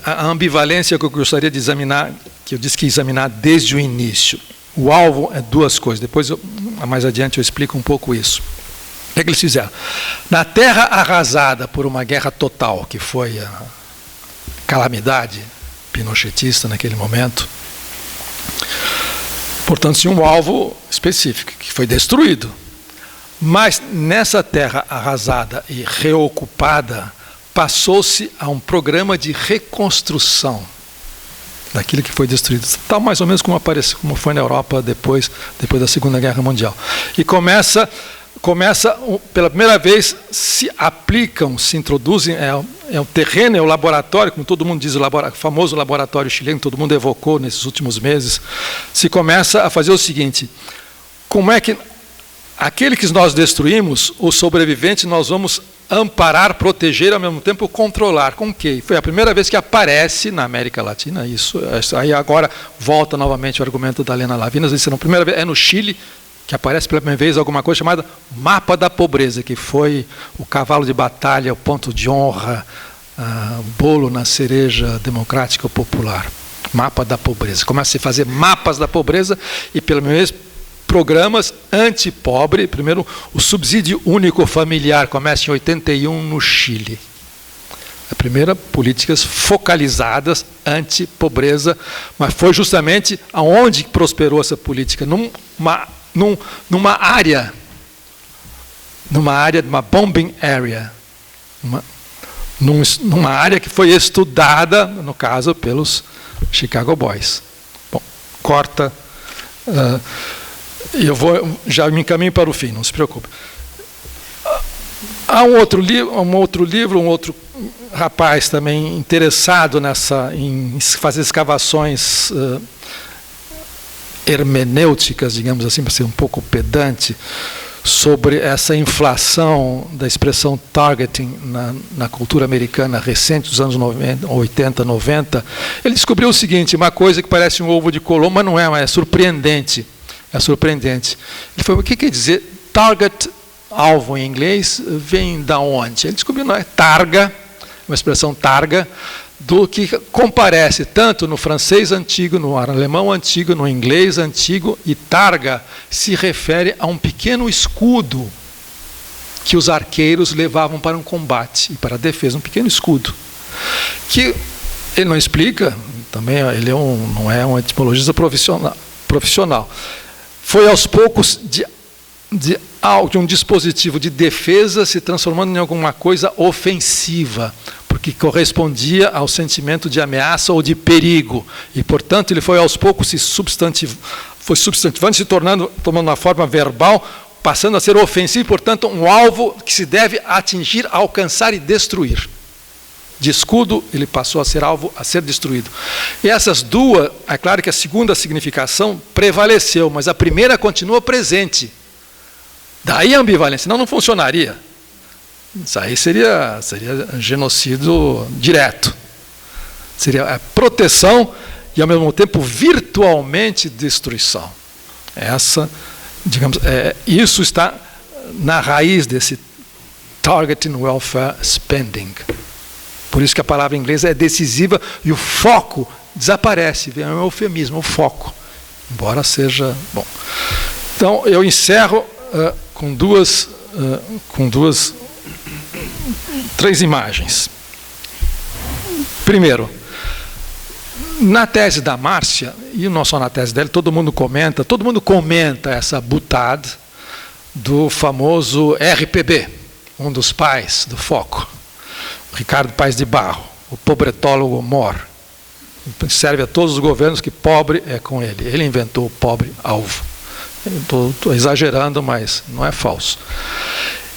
[SPEAKER 2] a ambivalência que eu gostaria de examinar, que eu disse que ia examinar desde o início. O alvo é 2 coisas, depois, mais adiante, eu explico um pouco isso. O que é que eles fizeram? Na terra arrasada por uma guerra total, que foi a calamidade pinochetista naquele momento, portanto, tinha um alvo específico, que foi destruído. Mas nessa terra arrasada e reocupada, passou-se a um programa de reconstrução daquilo que foi destruído. Tal mais ou menos como foi na Europa depois da Segunda Guerra Mundial. E começa pela primeira vez, se introduzem, o terreno, é o laboratório, como todo mundo diz, o famoso laboratório chileno, todo mundo evocou nesses últimos meses, se começa a fazer o seguinte: como é que aquele que nós destruímos, o sobrevivente, nós vamos amparar, proteger, ao mesmo tempo controlar. Com o quê? Foi a primeira vez que aparece na América Latina isso. Aí agora volta novamente o argumento da Helena Lavinas, dizendo, primeira vez é no Chile que aparece pela primeira vez alguma coisa chamada Mapa da Pobreza, que foi o cavalo de batalha, o ponto de honra, o bolo na cereja democrática ou popular. Mapa da Pobreza. Começa a se fazer mapas da pobreza e, pela primeira vez, programas anti-pobre. Primeiro, o subsídio único familiar começa em 81 no Chile. A primeira, políticas focalizadas anti-pobreza, mas foi justamente aonde prosperou essa política, numa área, uma bombing area, numa área que foi estudada, no caso, pelos Chicago Boys. Bom, corta. Eu já me encaminho para o fim, não se preocupe. Há um outro livro, um outro rapaz também interessado em fazer escavações hermenêuticas, digamos assim, para ser um pouco pedante, sobre essa inflação da expressão targeting na cultura americana recente, dos anos 80, 90. Ele descobriu o seguinte, uma coisa que parece um ovo de Colombo, mas não é, mas é surpreendente. É surpreendente. Ele falou, o que quer dizer target, alvo em inglês, vem da onde? Ele descobriu, não é targa, uma expressão targa, do que comparece tanto no francês antigo, no alemão antigo, no inglês antigo, e targa se refere a um pequeno escudo que os arqueiros levavam para um combate e para a defesa, um pequeno escudo, que ele não explica, também ele não é um etimologista profissional. Foi aos poucos de um dispositivo de defesa se transformando em alguma coisa ofensiva, porque correspondia ao sentimento de ameaça ou de perigo. E, portanto, ele foi aos poucos se substantivando, se tomando uma forma verbal, passando a ser ofensivo, portanto, um alvo que se deve atingir, alcançar e destruir. De escudo, ele passou a ser alvo, a ser destruído. E essas duas, é claro que a segunda significação prevaleceu, mas a primeira continua presente. Daí a ambivalência, senão não funcionaria. Isso aí seria genocídio direto. Seria a proteção e, ao mesmo tempo, virtualmente destruição. Isso está na raiz desse targeting welfare spending. Por isso que a palavra inglesa é decisiva e o foco desaparece. É um eufemismo, o foco. Embora seja... Bom, então, eu encerro com três imagens. Primeiro, na tese da Márcia, e não só na tese dela, todo mundo comenta essa butade do famoso RPB, um dos pais do foco, Ricardo Paes de Barro, o pobretólogo mor. Serve a todos os governos que pobre é com ele. Ele inventou o pobre alvo. Estou exagerando, mas não é falso.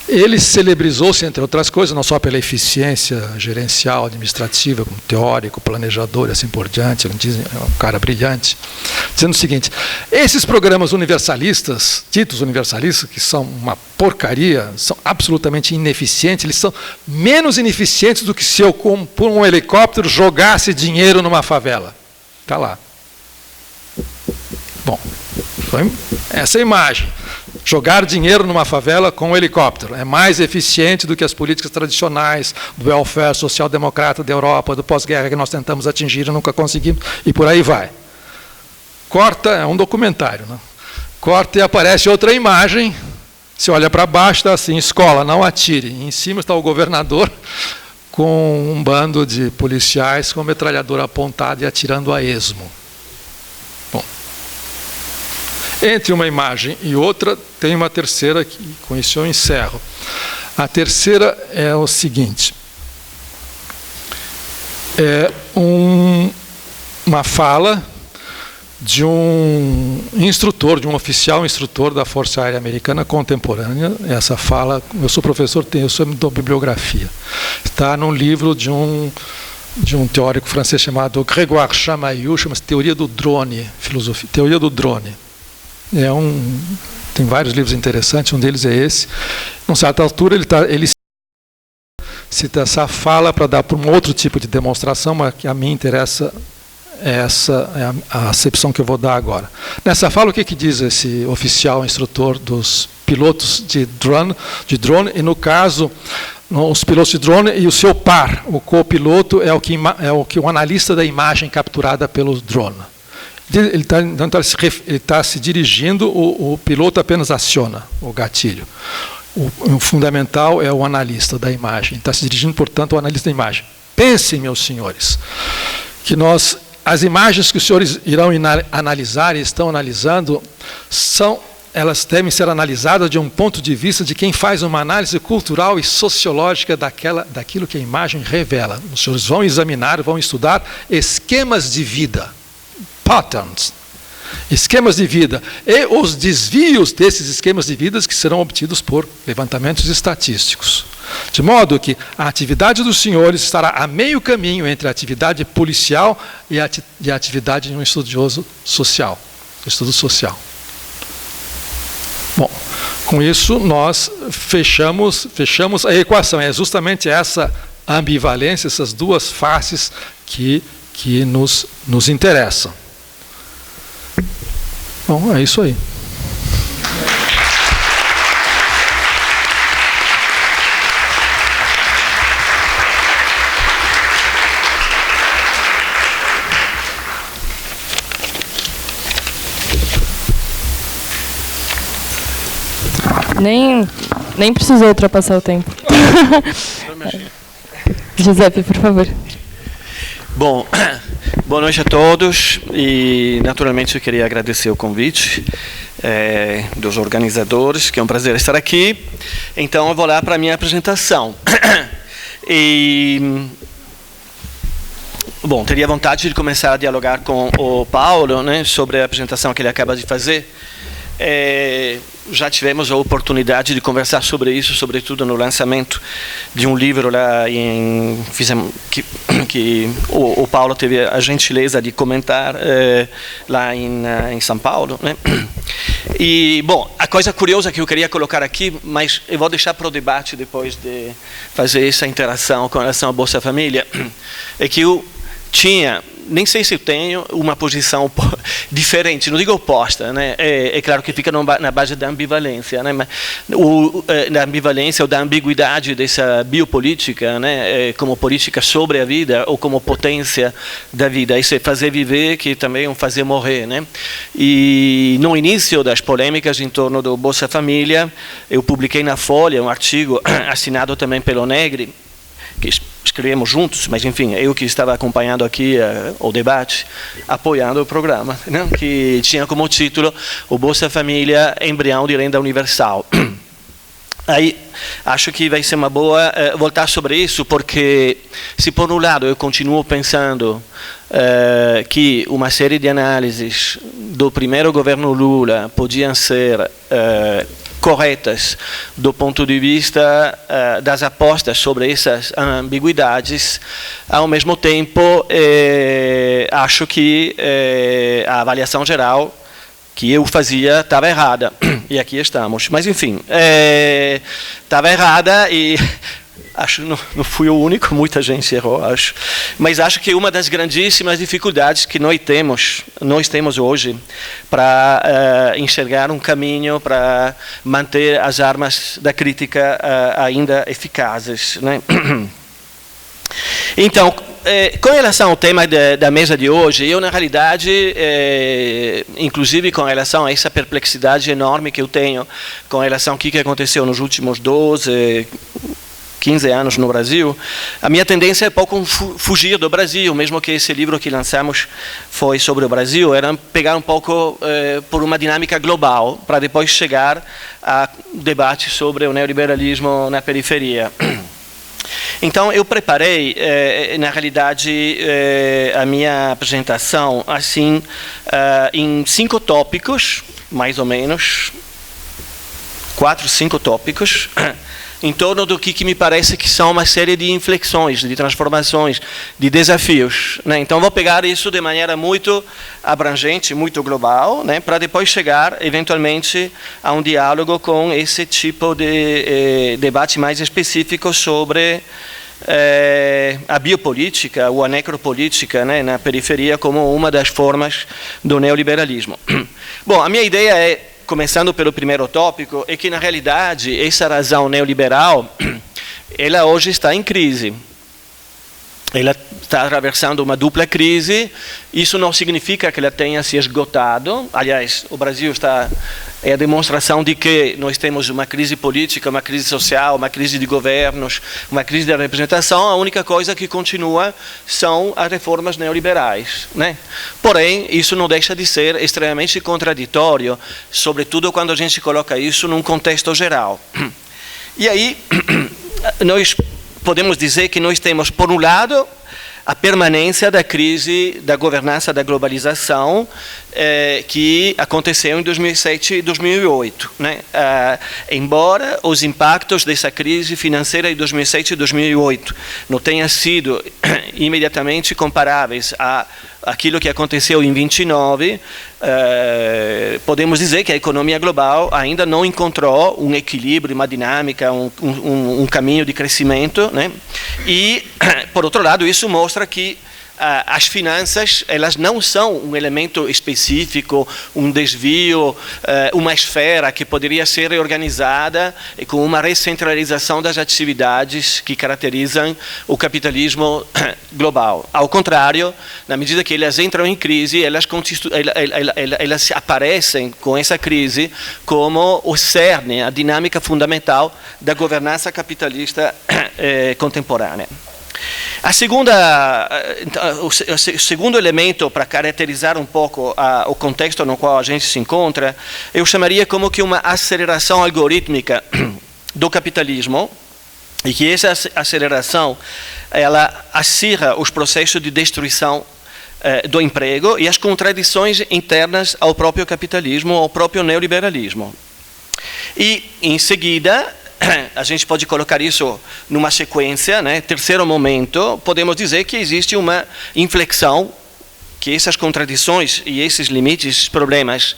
[SPEAKER 2] Ele celebrizou-se, entre outras coisas, não só pela eficiência gerencial, administrativa, como teórico, planejador e assim por diante, ele diz, é um cara brilhante, dizendo o seguinte, esses programas universalistas, ditos universalistas, que são uma porcaria, são absolutamente ineficientes, eles são menos ineficientes do que se eu, por um helicóptero, jogasse dinheiro numa favela. Está lá. Bom, foi essa imagem. Jogar dinheiro numa favela com um helicóptero é mais eficiente do que as políticas tradicionais do welfare social-democrata da Europa, do pós-guerra que nós tentamos atingir e nunca conseguimos, e por aí vai. Corta, é um documentário, né? Corta e aparece outra imagem, se olha para baixo, está assim, escola, não atire. E em cima está o governador com um bando de policiais com metralhadora apontada e atirando a esmo. Entre uma imagem e outra, tem uma terceira, que com isso eu encerro. A terceira é o seguinte. É uma fala de um instrutor, de um oficial instrutor da Força Aérea Americana contemporânea. Essa fala, eu sou professor, eu sou da bibliografia. Está num livro de um teórico francês chamado Grégoire Chamaillou, chama-se Teoria do Drone, filosofia, Teoria do Drone. Tem vários livros interessantes, um deles é esse. Numa certa altura, ele cita essa fala para dar para um outro tipo de demonstração, mas que a mim interessa Essa é a acepção que eu vou dar agora. Nessa fala, o que diz esse oficial instrutor dos pilotos de drone, e no caso, os pilotos de drone e o seu par, o copiloto, é o que o analista da imagem capturada pelo drone. Ele está se dirigindo, o piloto apenas aciona o gatilho. O fundamental é o analista da imagem. Está se dirigindo, portanto, ao analista da imagem. Pensem, meus senhores, que as imagens que os senhores irão analisar e estão analisando, elas devem ser analisadas de um ponto de vista de quem faz uma análise cultural e sociológica daquilo que a imagem revela. Os senhores vão examinar, vão estudar esquemas de vida, patterns, esquemas de vida, e os desvios desses esquemas de vida que serão obtidos por levantamentos estatísticos. De modo que a atividade dos senhores estará a meio caminho entre a atividade policial e a atividade de um estudioso social, estudo social. Bom, com isso nós fechamos a equação. É justamente essa ambivalência, essas duas faces que nos interessam. Bom, é isso aí.
[SPEAKER 1] Nem precisou ultrapassar o tempo. Giuseppe, por favor.
[SPEAKER 3] Bom, boa noite a todos e, naturalmente, eu queria agradecer o convite dos organizadores, que é um prazer estar aqui. Então, eu vou lá para a minha apresentação. Bom, teria vontade de começar a dialogar com o Paulo, né, sobre a apresentação que ele acaba de fazer. Já tivemos a oportunidade de conversar sobre isso, sobretudo no lançamento de um livro lá que o Paulo teve a gentileza de comentar lá em São Paulo, né? E, bom, a coisa curiosa que eu queria colocar aqui, mas eu vou deixar para o debate depois de fazer essa interação com relação à Bolsa Família, é que eu tinha, nem sei se eu tenho uma posição diferente, não digo oposta, né? É claro que fica na base da ambivalência, né? Mas da ambivalência ou da ambiguidade dessa biopolítica, né? Como política sobre a vida ou como potência da vida. Isso é fazer viver, que também é um fazer morrer, né? E no início das polêmicas em torno do Bolsa Família, eu publiquei na Folha um artigo assinado também pelo Negri, que escrevemos juntos, mas enfim, eu que estava acompanhando aqui o debate, apoiando o programa, né, que tinha como título o Bolsa Família, embrião de renda universal. Aí, acho que vai ser uma boa voltar sobre isso, porque se por um lado eu continuo pensando que uma série de análises do primeiro governo Lula podiam ser corretas do ponto de vista das apostas sobre essas ambiguidades, ao mesmo tempo acho que a avaliação geral que eu fazia estava errada, e aqui estamos. Mas, enfim, estava errada e acho que não fui o único, muita gente errou, acho. Mas acho que uma das grandíssimas dificuldades que nós temos hoje para enxergar um caminho para manter as armas da crítica ainda eficazes, né? Então, com relação ao tema da mesa de hoje, eu, na realidade, inclusive com relação a essa perplexidade enorme que eu tenho com relação ao que aconteceu nos últimos 12, 15 anos no Brasil, a minha tendência é pouco fugir do Brasil, mesmo que esse livro que lançamos foi sobre o Brasil, era pegar um pouco por uma dinâmica global, para depois chegar a debate sobre o neoliberalismo na periferia. Então, eu preparei, na realidade, a minha apresentação assim, em 5 tópicos, mais ou menos, 4, 5 tópicos, em torno do que me parece que são uma série de inflexões, de transformações, de desafios, né? Então, vou pegar isso de maneira muito abrangente, muito global, né? Para depois chegar, eventualmente, a um diálogo com esse tipo de debate mais específico sobre a biopolítica ou a necropolítica, né, na periferia como uma das formas do neoliberalismo. Bom, a minha ideia é, começando pelo primeiro tópico, é que, na realidade, essa razão neoliberal, ela hoje está em crise. Ela está atravessando uma dupla crise. Isso não significa que ela tenha se esgotado. Aliás, o Brasil é a demonstração de que nós temos uma crise política, uma crise social, uma crise de governos, uma crise da representação. A única coisa que continua são as reformas neoliberais, né? Porém, isso não deixa de ser extremamente contraditório, sobretudo quando a gente coloca isso num contexto geral. E aí, nós podemos dizer que nós temos, por um lado, a permanência da crise da governança da globalização que aconteceu em 2007 e 2008. Né? Embora os impactos dessa crise financeira em 2007 e 2008 não tenham sido imediatamente comparáveis àquilo que aconteceu em 29, podemos dizer que a economia global ainda não encontrou um equilíbrio, uma dinâmica, um caminho de crescimento, né? E, por outro lado, isso mostra que as finanças, elas não são um elemento específico, um desvio, uma esfera que poderia ser reorganizada com uma recentralização das atividades que caracterizam o capitalismo global. Ao contrário, na medida que elas entram em crise, elas aparecem com essa crise como o cerne, a dinâmica fundamental da governança capitalista contemporânea. O segundo elemento para caracterizar um pouco o contexto no qual a gente se encontra, eu chamaria como que uma aceleração algorítmica do capitalismo, e que essa aceleração ela acirra os processos de destruição do emprego e as contradições internas ao próprio capitalismo, ao próprio neoliberalismo. E, em seguida, a gente pode colocar isso numa sequência, né? Terceiro momento, podemos dizer que existe uma inflexão, que essas contradições e esses limites, esses problemas,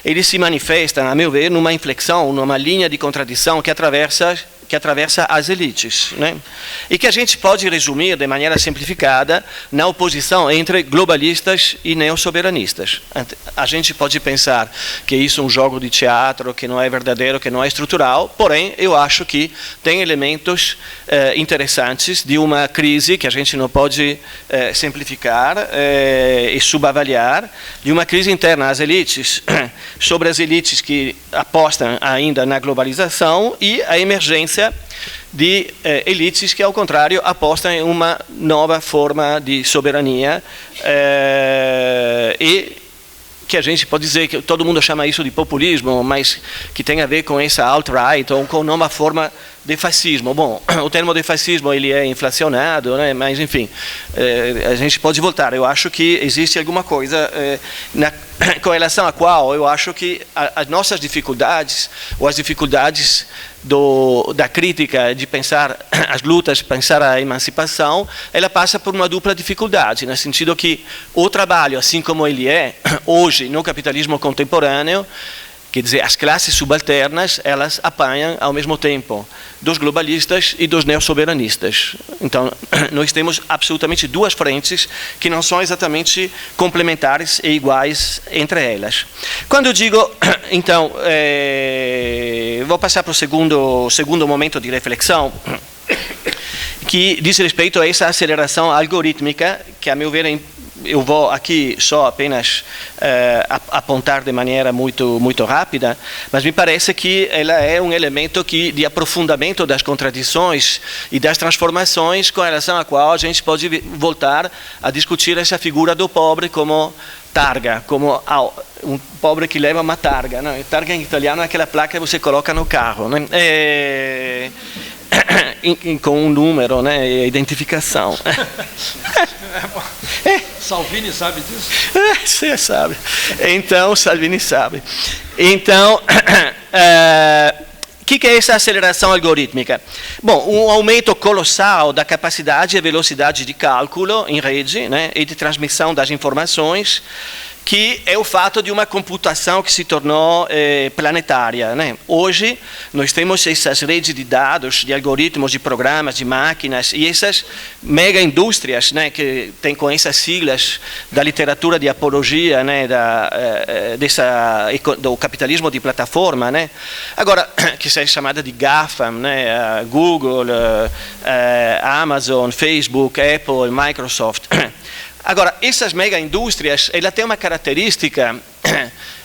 [SPEAKER 3] eles se manifestam, a meu ver, numa inflexão, numa linha de contradição que atravessa as elites, né? E que a gente pode resumir de maneira simplificada na oposição entre globalistas e neossoberanistas. A gente pode pensar que isso é um jogo de teatro, que não é verdadeiro, que não é estrutural, porém eu acho que tem elementos interessantes de uma crise que a gente não pode simplificar e subavaliar, de uma crise interna às elites, sobre as elites que apostam ainda na globalização e a emergência de elites que, ao contrário, apostam em uma nova forma de soberania e que a gente pode dizer que todo mundo chama isso de populismo, mas que tem a ver com essa alt-right ou com uma forma de fascismo. Bom, o termo de fascismo ele é inflacionado, né? Mas, enfim, a gente pode voltar. Eu acho que existe alguma coisa com relação à qual eu acho que as nossas dificuldades, ou as dificuldades da crítica de pensar as lutas, pensar a emancipação, ela passa por uma dupla dificuldade, no sentido que o trabalho, assim como ele é hoje no capitalismo contemporâneo, quer dizer, as classes subalternas, elas apanham ao mesmo tempo dos globalistas e dos neossoberanistas. Então, nós temos absolutamente duas frentes que não são exatamente complementares e iguais entre elas. Quando eu digo, então, vou passar para o segundo momento de reflexão, que diz respeito a essa aceleração algorítmica, que, a meu ver, eu vou aqui só apenas apontar de maneira muito rápida, mas me parece que ela é um elemento de aprofundamento das contradições e das transformações com relação à qual a gente pode voltar a discutir essa figura do pobre como targa, como um pobre que leva uma targa, né? Targa em italiano é aquela placa que você coloca no carro, né? Com um número, né, e identificação.
[SPEAKER 2] Salvini sabe disso?
[SPEAKER 3] Você sabe. Então, Salvini sabe. Então, o que é essa aceleração algorítmica? Bom, um aumento colossal da capacidade e velocidade de cálculo em rede, né, e de transmissão das informações, que é o fato de uma computação que se tornou planetária, né? Hoje, nós temos essas redes de dados, de algoritmos, de programas, de máquinas, e essas mega indústrias, né, que tem com essas siglas da literatura de apologia, né, do capitalismo de plataforma, né? Agora, que é chamada de GAFAM, né? Google, Amazon, Facebook, Apple, Microsoft. Agora, essas mega indústrias, ela tem uma característica,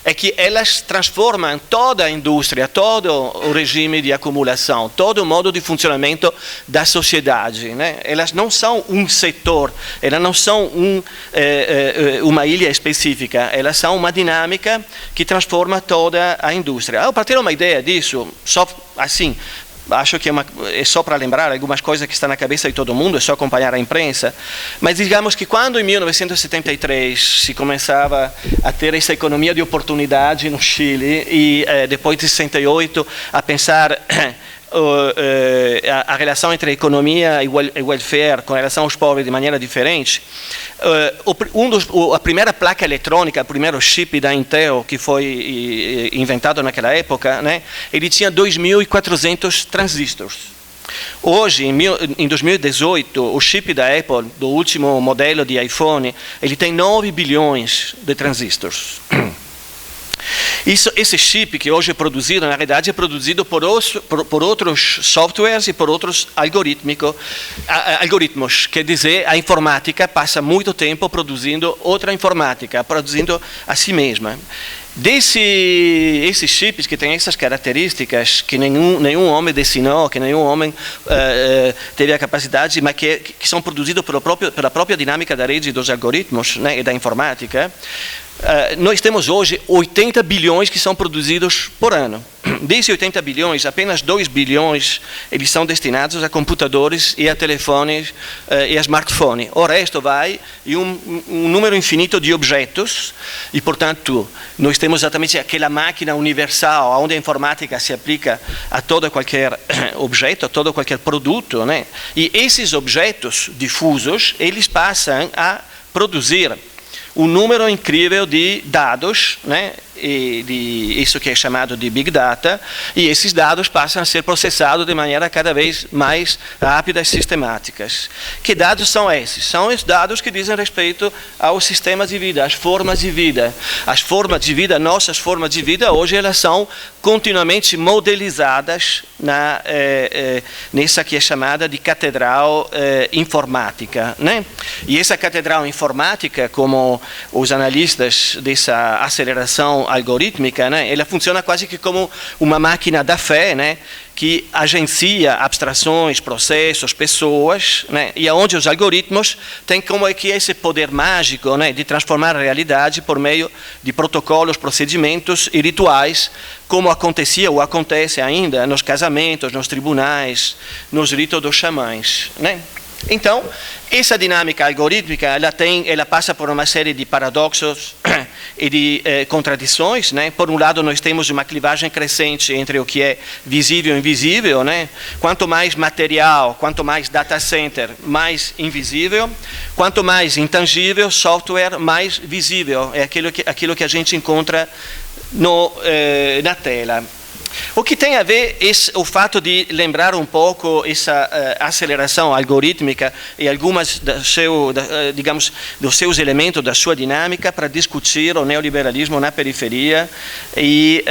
[SPEAKER 3] é que elas transformam toda a indústria, todo o regime de acumulação, todo o modo de funcionamento da sociedade, né? Elas não são um setor, elas não são uma ilha específica, elas são uma dinâmica que transforma toda a indústria. Para ter uma ideia disso, só assim, acho que é só para lembrar algumas coisas que estão na cabeça de todo mundo, é só acompanhar a imprensa, mas digamos que quando em 1973 se começava a ter essa economia de oportunidade no Chile e depois de 68 a pensar a relação entre a economia e welfare com relação aos pobres de maneira diferente, a primeira placa eletrônica, o primeiro chip da Intel que foi inventado naquela época, né, ele tinha 2.400 transistores. Hoje, em 2018, o chip da Apple, do último modelo de iPhone, ele tem 9 bilhões de transistores. Esse chip que hoje é produzido, na realidade, é produzido por outros softwares e por outros algoritmos. Quer dizer, a informática passa muito tempo produzindo outra informática, produzindo a si mesma. Esses chips que têm essas características que nenhum homem desenhou, que nenhum homem teve a capacidade, mas que são produzidos pela própria dinâmica da rede dos algoritmos, né, e da informática, nós temos hoje 80 bilhões que são produzidos por ano. Desses 80 bilhões, apenas 2 bilhões eles são destinados a computadores e a telefones e a smartphones. O resto vai em um número infinito de objetos e, portanto, nós temos exatamente aquela máquina universal onde a informática se aplica a todo qualquer objeto, a todo qualquer produto, né? E esses objetos difusos, eles passam a produzir um número incrível de dados, né, e de isso que é chamado de Big Data, e esses dados passam a ser processados de maneira cada vez mais rápida e sistemáticas. Que dados são esses? São os dados que dizem respeito aos sistemas de vida, às formas de vida. As formas de vida, nossas formas de vida, hoje elas são continuamente modelizadas nessa que é chamada de catedral informática, né? E essa catedral informática, como os analistas dessa aceleração algorítmica, né, ela funciona quase que como uma máquina da fé, né, que agencia abstrações, processos, pessoas, né, e onde os algoritmos têm como que esse poder mágico, né, de transformar a realidade por meio de protocolos, procedimentos e rituais, como acontecia ou acontece ainda nos casamentos, nos tribunais, nos ritos dos xamãs, né? Então, essa dinâmica algorítmica, ela passa por uma série de paradoxos e de contradições, né? Por um lado, nós temos uma clivagem crescente entre o que é visível e invisível, né? Quanto mais material, quanto mais data center, mais invisível. Quanto mais intangível, software, mais visível. É aquilo que a gente encontra na tela. O que tem a ver o fato de lembrar um pouco essa aceleração algorítmica e algumas dos seus elementos, da sua dinâmica, para discutir o neoliberalismo na periferia e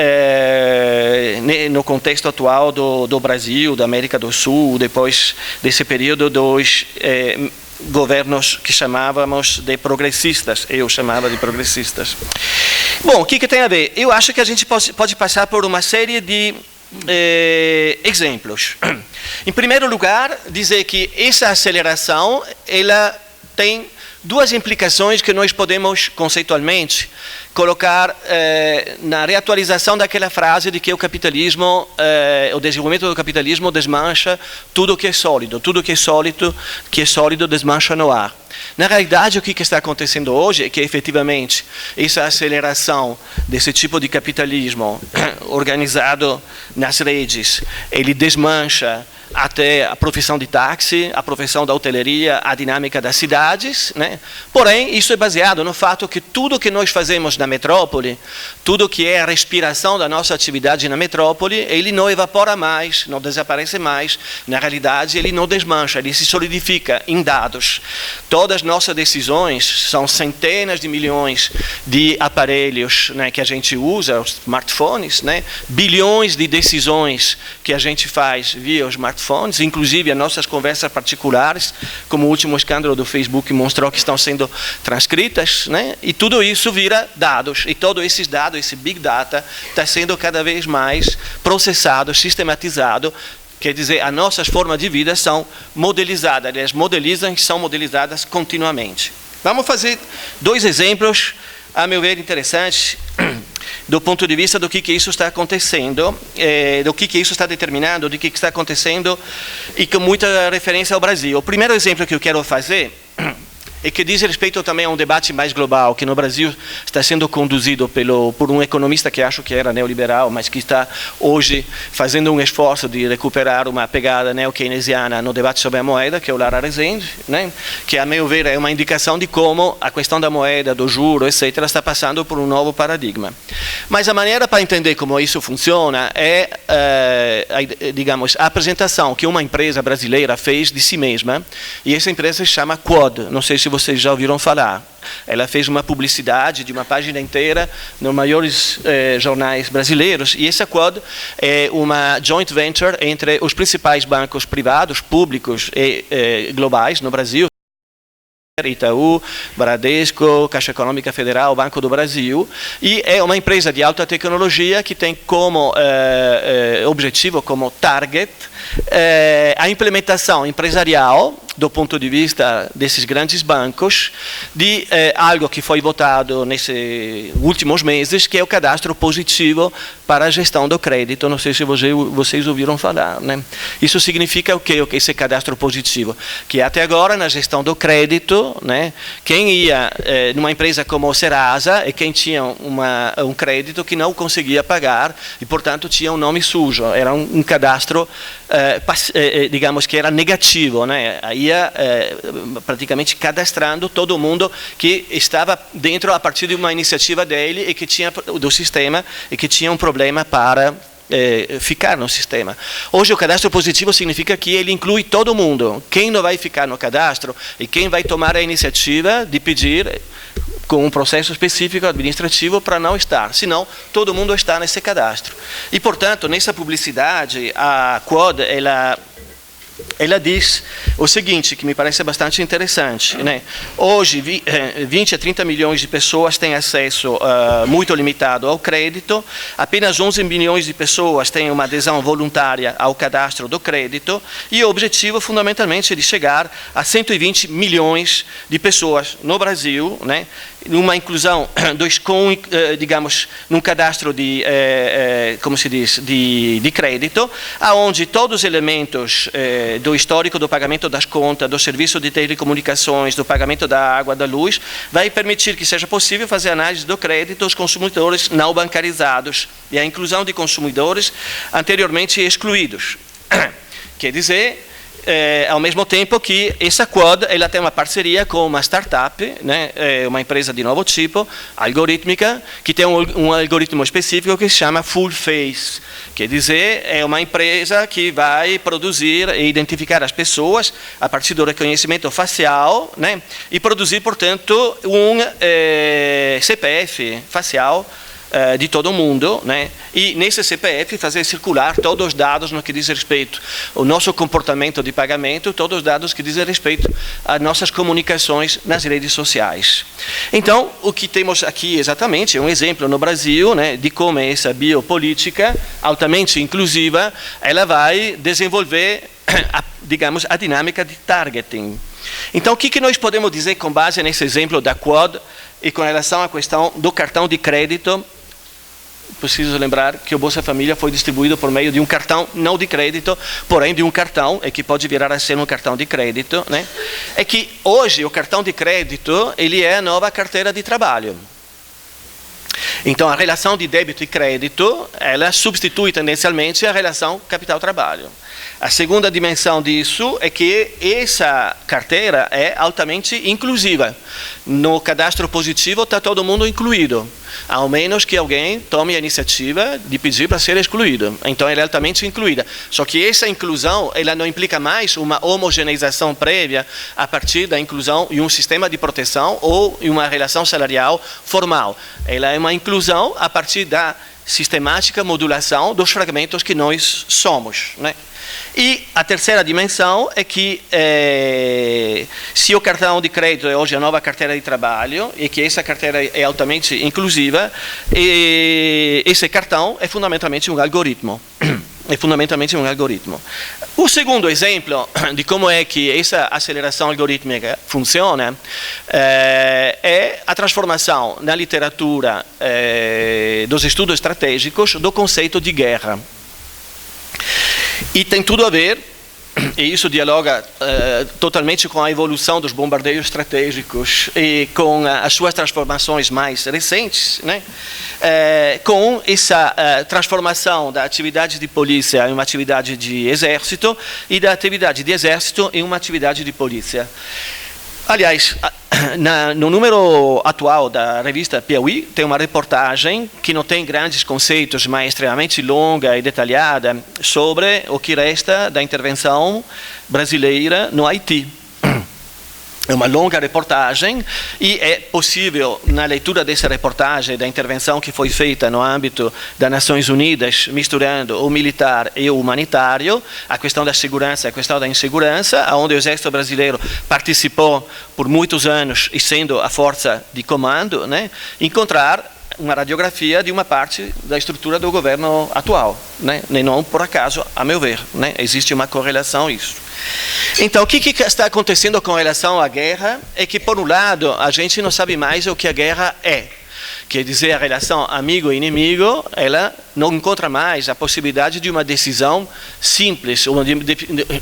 [SPEAKER 3] no contexto atual do Brasil, da América do Sul, depois desse período dos governos que chamávamos de progressistas, eu chamava de progressistas. Bom, o que tem a ver? Eu acho que a gente pode passar por uma série de exemplos. Em primeiro lugar, dizer que essa aceleração ela tem duas implicações que nós podemos conceitualmente colocar na reatualização daquela frase de que o capitalismo, o desenvolvimento do capitalismo desmancha tudo que é sólido, tudo que é sólido desmancha no ar. Na realidade, o que está acontecendo hoje é que, efetivamente, essa aceleração desse tipo de capitalismo organizado nas redes, ele desmancha até a profissão de táxi, a profissão da hotelaria, a dinâmica das cidades, né? Porém, isso é baseado no fato que tudo que nós fazemos na metrópole, tudo que é a respiração da nossa atividade na metrópole, ele não evapora mais, não desaparece mais. Na realidade, ele não desmancha, ele se solidifica em dados. Todas as nossas decisões, são centenas de milhões de aparelhos, né, que a gente usa, os smartphones, né? Bilhões de decisões que a gente faz via os smartphones, inclusive as nossas conversas particulares, como o último escândalo do Facebook mostrou que estão sendo transcritas, né? E tudo isso vira dados, e todos esses dados, esse Big Data, está sendo cada vez mais processado, sistematizado. Quer dizer, as nossas formas de vida são modelizadas, elas modelizam e são modelizadas continuamente. Vamos fazer 2 exemplos, a meu ver, interessantes, do ponto de vista do que isso está acontecendo, do que isso está determinando, do que está acontecendo, e com muita referência ao Brasil. O primeiro exemplo que eu quero fazer e que diz respeito também a um debate mais global, que no Brasil está sendo conduzido por um economista que acho que era neoliberal, mas que está hoje fazendo um esforço de recuperar uma pegada neo-keynesiana no debate sobre a moeda, que é o Lara Rezende, né? Que, a meu ver, é uma indicação de como a questão da moeda, do juro, etc., está passando por um novo paradigma. Mas a maneira para entender como isso funciona é, digamos, a apresentação que uma empresa brasileira fez de si mesma, e essa empresa se chama Quod, não sei se vocês já ouviram falar. Ela fez uma publicidade de uma página inteira nos maiores jornais brasileiros, e essa Quod é uma joint venture entre os principais bancos privados, públicos e globais no Brasil, Itaú, Bradesco, Caixa Econômica Federal, Banco do Brasil, e é uma empresa de alta tecnologia que tem como objetivo, como target, a implementação empresarial, do ponto de vista desses grandes bancos, de algo que foi votado nesses últimos meses, que é o cadastro positivo para a gestão do crédito. Não sei se vocês ouviram falar, né? Isso significa o quê? Esse cadastro positivo? Que até agora, na gestão do crédito, né, quem ia numa empresa como o Serasa é quem tinha um crédito que não conseguia pagar e, portanto, tinha um nome sujo. Era um cadastro, digamos, que era negativo, né? Aí praticamente cadastrando todo mundo que estava dentro a partir de uma iniciativa dele e que tinha do sistema e que tinha um problema para ficar no sistema. Hoje o cadastro positivo significa que ele inclui todo mundo. Quem não vai ficar no cadastro e quem vai tomar a iniciativa de pedir com um processo específico administrativo para não estar, senão todo mundo está nesse cadastro. E, portanto, nessa publicidade, a Quod, ela diz o seguinte, que me parece bastante interessante, né? Hoje, 20 a 30 milhões de pessoas têm acesso muito limitado ao crédito, apenas 11 milhões de pessoas têm uma adesão voluntária ao cadastro do crédito, e o objetivo, fundamentalmente, é de chegar a 120 milhões de pessoas no Brasil, né? Numa inclusão, digamos, num cadastro de, como se diz, de crédito, aonde todos os elementos do histórico do pagamento das contas, do serviço de telecomunicações, do pagamento da água, da luz, vai permitir que seja possível fazer análise do crédito aos consumidores não bancarizados e a inclusão de consumidores anteriormente excluídos. Quer dizer, ao mesmo tempo que essa Quod, ela tem uma parceria com uma startup, né, uma empresa de novo tipo, algorítmica, que tem um algoritmo específico que se chama Full Face. Quer dizer, é uma empresa que vai produzir e identificar as pessoas a partir do reconhecimento facial, né, e produzir, portanto, um CPF facial de todo mundo, né? E nesse CPF fazer circular todos os dados no que diz respeito ao nosso comportamento de pagamento, todos os dados que dizem respeito às nossas comunicações nas redes sociais. Então, o que temos aqui exatamente é um exemplo no Brasil, né, de como essa biopolítica altamente inclusiva, ela vai desenvolver, digamos, a dinâmica de targeting. Então, o que nós podemos dizer com base nesse exemplo da Quod e com relação à questão do cartão de crédito? Preciso lembrar que o Bolsa Família foi distribuído por meio de um cartão, não de crédito, porém de um cartão, que pode virar a ser um cartão de crédito, né? É que hoje o cartão de crédito, ele é a nova carteira de trabalho. Então, a relação de débito e crédito, ela substitui tendencialmente a relação capital-trabalho. A segunda dimensão disso é que essa carteira é altamente inclusiva. No cadastro positivo está todo mundo incluído, ao menos que alguém tome a iniciativa de pedir para ser excluído. Então, ela é altamente incluída. Só que essa inclusão ela não implica mais uma homogeneização prévia a partir da inclusão em um sistema de proteção ou em uma relação salarial formal. Ela é uma inclusão a partir da sistemática modulação dos fragmentos que nós somos, né? E a terceira dimensão é que se o cartão de crédito é hoje a nova carteira de trabalho e que essa carteira é altamente inclusiva, esse cartão é fundamentalmente um algoritmo. É fundamentalmente um algoritmo. O segundo exemplo de como é que essa aceleração algorítmica funciona é a transformação na literatura dos estudos estratégicos do conceito de guerra. E tem tudo a ver, e isso dialoga totalmente com a evolução dos bombardeios estratégicos e com as suas transformações mais recentes, né? Com essa transformação da atividade de polícia em uma atividade de exército e da atividade de exército em uma atividade de polícia. Aliás, no número atual da revista Piauí, tem uma reportagem que não tem grandes conceitos, mas extremamente longa e detalhada, sobre o que resta da intervenção brasileira no Haiti. É uma longa reportagem e é possível, na leitura dessa reportagem, da intervenção que foi feita no âmbito das Nações Unidas, misturando o militar e o humanitário, a questão da segurança e a questão da insegurança, onde o Exército Brasileiro participou por muitos anos e sendo a força de comando, né, encontrar uma radiografia de uma parte da estrutura do governo atual, né? E não por acaso, a meu ver, né? Existe uma correlação isso. Então, o que está acontecendo com relação à guerra é que, por um lado, a gente não sabe mais o que a guerra é. Quer dizer, a relação amigo e inimigo, ela não encontra mais a possibilidade de uma decisão simples, ou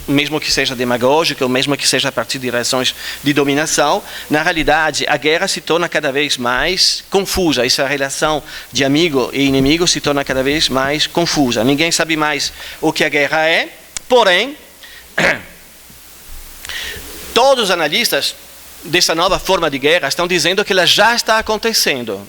[SPEAKER 3] mesmo que seja demagógica, ou mesmo que seja a partir de relações de dominação. Na realidade, a guerra se torna cada vez mais confusa. Essa relação de amigo e inimigo se torna cada vez mais confusa. Ninguém sabe mais o que a guerra é, porém, todos os analistas dessa nova forma de guerra estão dizendo que ela já está acontecendo.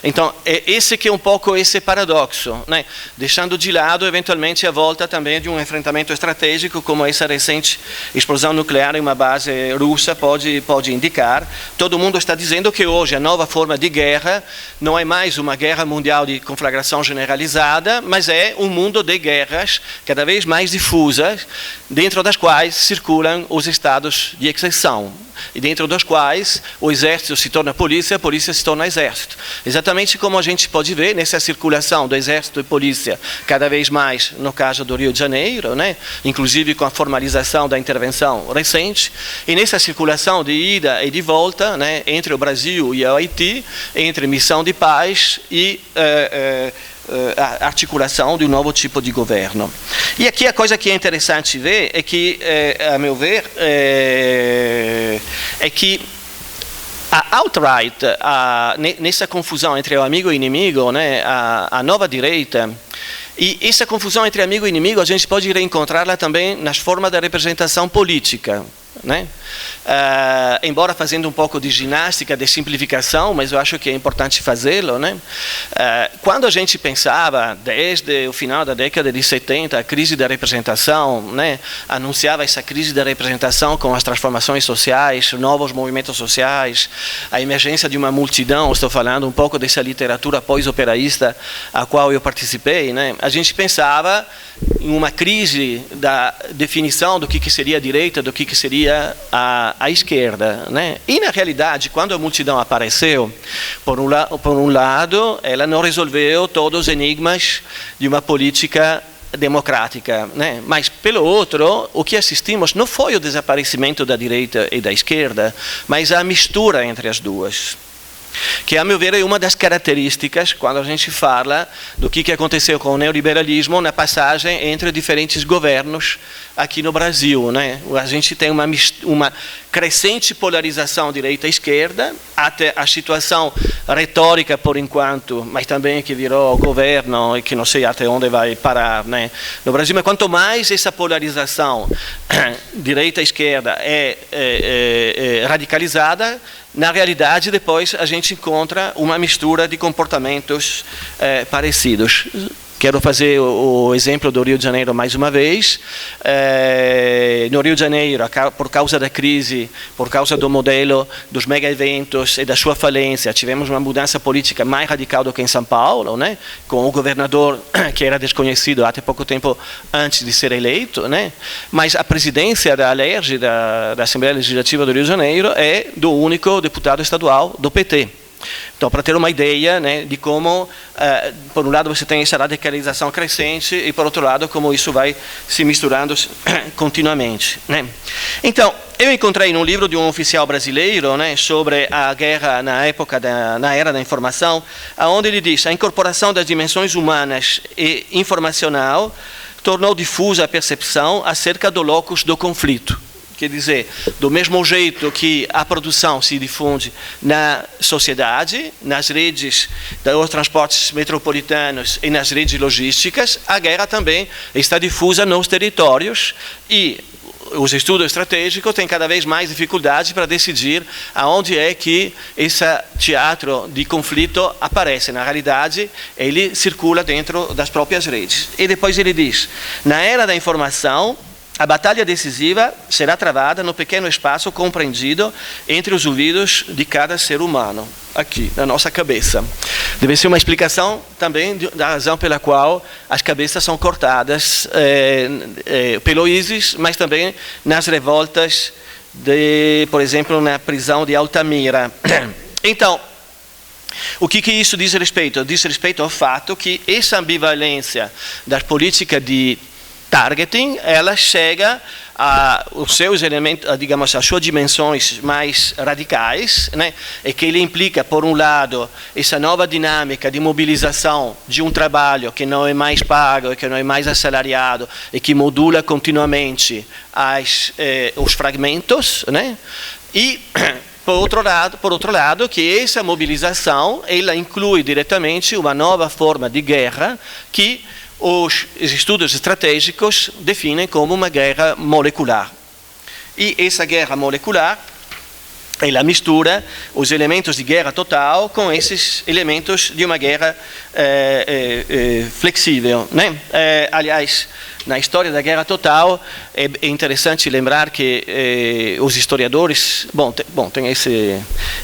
[SPEAKER 3] Então, é esse que é um pouco esse paradoxo, né? Deixando de lado, eventualmente, a volta também de um enfrentamento estratégico, como essa recente explosão nuclear em uma base russa pode indicar. Todo mundo está dizendo que hoje a nova forma de guerra não é mais uma guerra mundial de conflagração generalizada, mas é um mundo de guerras cada vez mais difusas, dentro das quais circulam os estados de exceção, e dentro dos quais o exército se torna polícia, a polícia se torna exército. Exatamente como a gente pode ver nessa circulação do exército e polícia, cada vez mais no caso do Rio de Janeiro, né? Inclusive com a formalização da intervenção recente, e nessa circulação de ida e de volta, né, entre o Brasil e o Haiti, entre missão de paz e a articulação de um novo tipo de governo. E aqui a coisa que é interessante ver é que, a meu ver, é que a alt-right, nessa confusão entre o amigo e o inimigo, né, a nova direita, e essa confusão entre amigo e inimigo a gente pode reencontrá-la também nas formas da representação política, né? Embora fazendo um pouco de ginástica, de simplificação, mas eu acho que é importante fazê-lo, né? Quando a gente pensava, desde o final da década de 70, a crise da representação, né? Anunciava essa crise da representação com as transformações sociais, novos movimentos sociais, a emergência de uma multidão, estou falando um pouco dessa literatura pós-operaísta a qual eu participei, né? A gente pensava em uma crise da definição do que seria a direita, do que seria a esquerda, né? E na realidade, quando a multidão apareceu, por um lado, ela não resolveu todos os enigmas de uma política democrática, né? Mas pelo outro, o que assistimos não foi o desaparecimento da direita e da esquerda, mas a mistura entre as duas. que, a meu ver, é uma das características quando a gente fala do que aconteceu com o neoliberalismo na passagem entre diferentes governos aqui no Brasil, né? A gente tem uma crescente polarização direita-esquerda, até a situação retórica por enquanto, mas também que virou governo e que não sei até onde vai parar, né, no Brasil. Mas quanto mais essa polarização direita-esquerda é radicalizada, na realidade depois a gente encontra uma mistura de comportamentos parecidos. Quero fazer o exemplo do Rio de Janeiro mais uma vez. No Rio de Janeiro, por causa da crise, por causa do modelo dos mega-eventos e da sua falência, tivemos uma mudança política mais radical do que em São Paulo, né? Com o governador que era desconhecido até pouco tempo antes de ser eleito, né? Mas a presidência da ALERJ, da Assembleia Legislativa do Rio de Janeiro, é do único deputado estadual do PT. Então, para ter uma ideia, né, de como, por um lado, você tem essa radicalização crescente e, por outro lado, como isso vai se misturando continuamente, né? Então, eu encontrei num livro de um oficial brasileiro, né, sobre a guerra na era da informação, onde ele diz: a incorporação das dimensões humanas e informacional tornou difusa a percepção acerca do locus do conflito. Quer dizer, do mesmo jeito que a produção se difunde na sociedade, nas redes dos transportes metropolitanos e nas redes logísticas, a guerra também está difusa nos territórios e os estudos estratégicos têm cada vez mais dificuldade para decidir aonde é que esse teatro de conflito aparece. Na realidade, ele circula dentro das próprias redes. E depois ele diz: na era da informação, a batalha decisiva será travada no pequeno espaço compreendido entre os ouvidos de cada ser humano, aqui, na nossa cabeça. Deve ser uma explicação também da razão pela qual as cabeças são cortadas pelo ISIS, mas também nas revoltas, por exemplo, na prisão de Altamira. Então, o que isso diz respeito? Diz respeito ao fato que essa ambivalência das políticas de targeting, ela chega os seus elementos, digamos, as suas dimensões mais radicais, né? E que ele implica, por um lado, essa nova dinâmica de mobilização de um trabalho que não é mais pago, que não é mais assalariado e que modula continuamente os fragmentos, né? E por outro lado, que essa mobilização ela inclui diretamente uma nova forma de guerra que os estudos estratégicos definem como uma guerra molecular. E essa guerra molecular, ela mistura os elementos de guerra total com esses elementos de uma guerra flexível, né? Aliás, na história da guerra total, é interessante lembrar que os historiadores... tem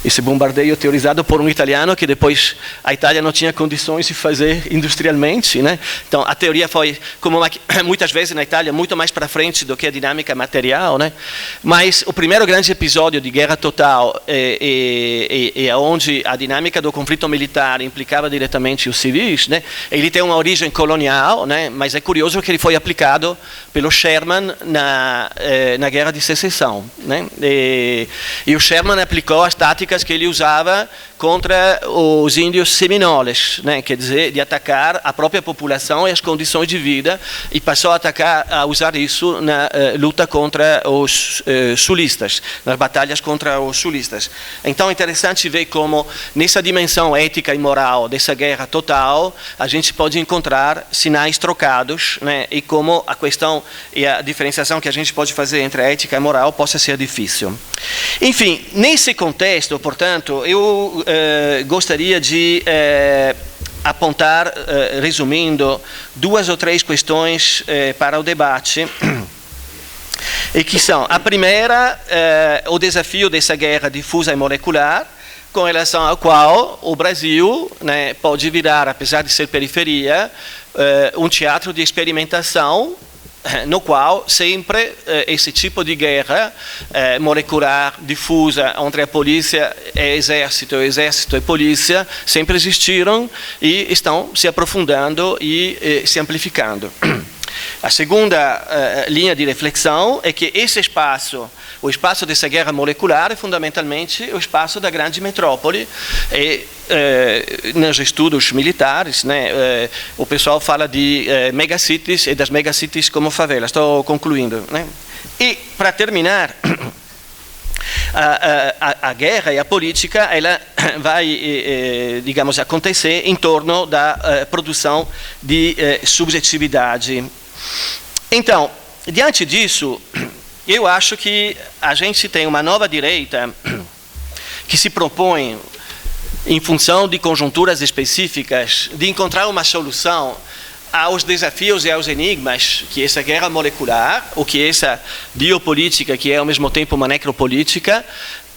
[SPEAKER 3] esse bombardeio teorizado por um italiano que depois a Itália não tinha condições de fazer industrialmente, né? Então, a teoria foi, como muitas vezes na Itália, muito mais para frente do que a dinâmica material, né? Mas o primeiro grande episódio de guerra total é onde a dinâmica do conflito militar implicava diretamente os civis, né? Ele tem uma origem colonial, né? Mas é curioso que ele foi aplicado pelo Sherman na Guerra de Secessão, né? E o Sherman aplicou as táticas que ele usava contra os índios seminoles, né? Quer dizer, de atacar a própria população e as condições de vida, e passou a usar isso na luta contra os sulistas, nas batalhas contra os sulistas. Então é interessante ver como nessa dimensão ética e moral dessa guerra total a gente pode encontrar sinais trocados, né? E como a questão e a diferenciação que a gente pode fazer entre a ética e a moral possa ser difícil. Enfim, nesse contexto, portanto, eu gostaria de apontar, resumindo, 2 ou 3 questões para o debate, e que são: a primeira, o desafio dessa guerra difusa e molecular, com relação ao qual o Brasil, né, pode virar, apesar de ser periferia, um teatro de experimentação, no qual sempre esse tipo de guerra molecular, difusa, entre a polícia e o exército e polícia, sempre existiram e estão se aprofundando e se amplificando. A segunda linha de reflexão é que esse espaço, o espaço dessa guerra molecular, é fundamentalmente o espaço da grande metrópole. E nos estudos militares, né, o pessoal fala de megacities e das megacities como favelas. Estou concluindo, né? E, para terminar, a guerra e a política, ela vai, digamos, acontecer em torno da produção de subjetividade. Então, diante disso, eu acho que a gente tem uma nova direita que se propõe, em função de conjunturas específicas, de encontrar uma solução aos desafios e aos enigmas que essa guerra molecular, ou que essa biopolítica, que é ao mesmo tempo uma necropolítica,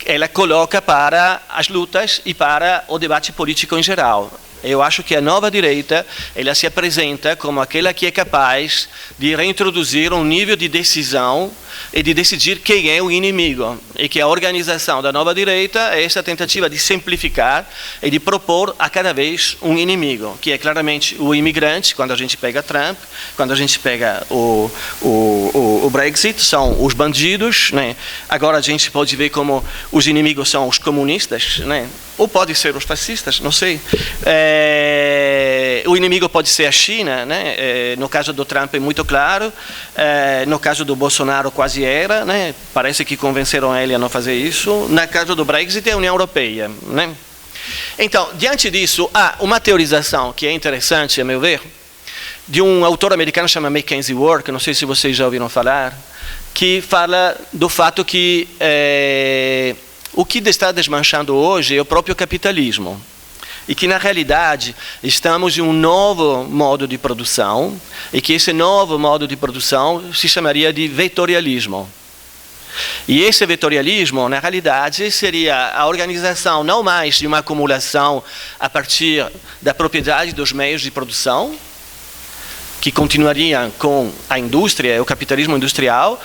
[SPEAKER 3] ela coloca para as lutas e para o debate político em geral. Eu acho que a nova direita, ela se apresenta como aquela que é capaz de reintroduzir um nível de decisão e de decidir quem é o inimigo. E que a organização da nova direita é essa tentativa de simplificar e de propor a cada vez um inimigo, que é claramente o imigrante, quando a gente pega Trump, quando a gente pega o Brexit, são os bandidos, né? Agora a gente pode ver como os inimigos são os comunistas, né? Ou pode ser os fascistas, não sei. O inimigo pode ser a China, né? No caso do Trump é muito claro, no caso do Bolsonaro quase era, né? Parece que convenceram ele a não fazer isso. No caso do Brexit é a União Europeia, né? Então, diante disso, há uma teorização que é interessante, a meu ver, de um autor americano chamado Mackenzie Ward, que não sei se vocês já ouviram falar, que fala do fato que o que está desmanchando hoje é o próprio capitalismo. E que, na realidade, estamos em um novo modo de produção, e que esse novo modo de produção se chamaria de vetorialismo. E esse vetorialismo, na realidade, seria a organização não mais de uma acumulação a partir da propriedade dos meios de produção, que continuaria com a indústria, o capitalismo industrial,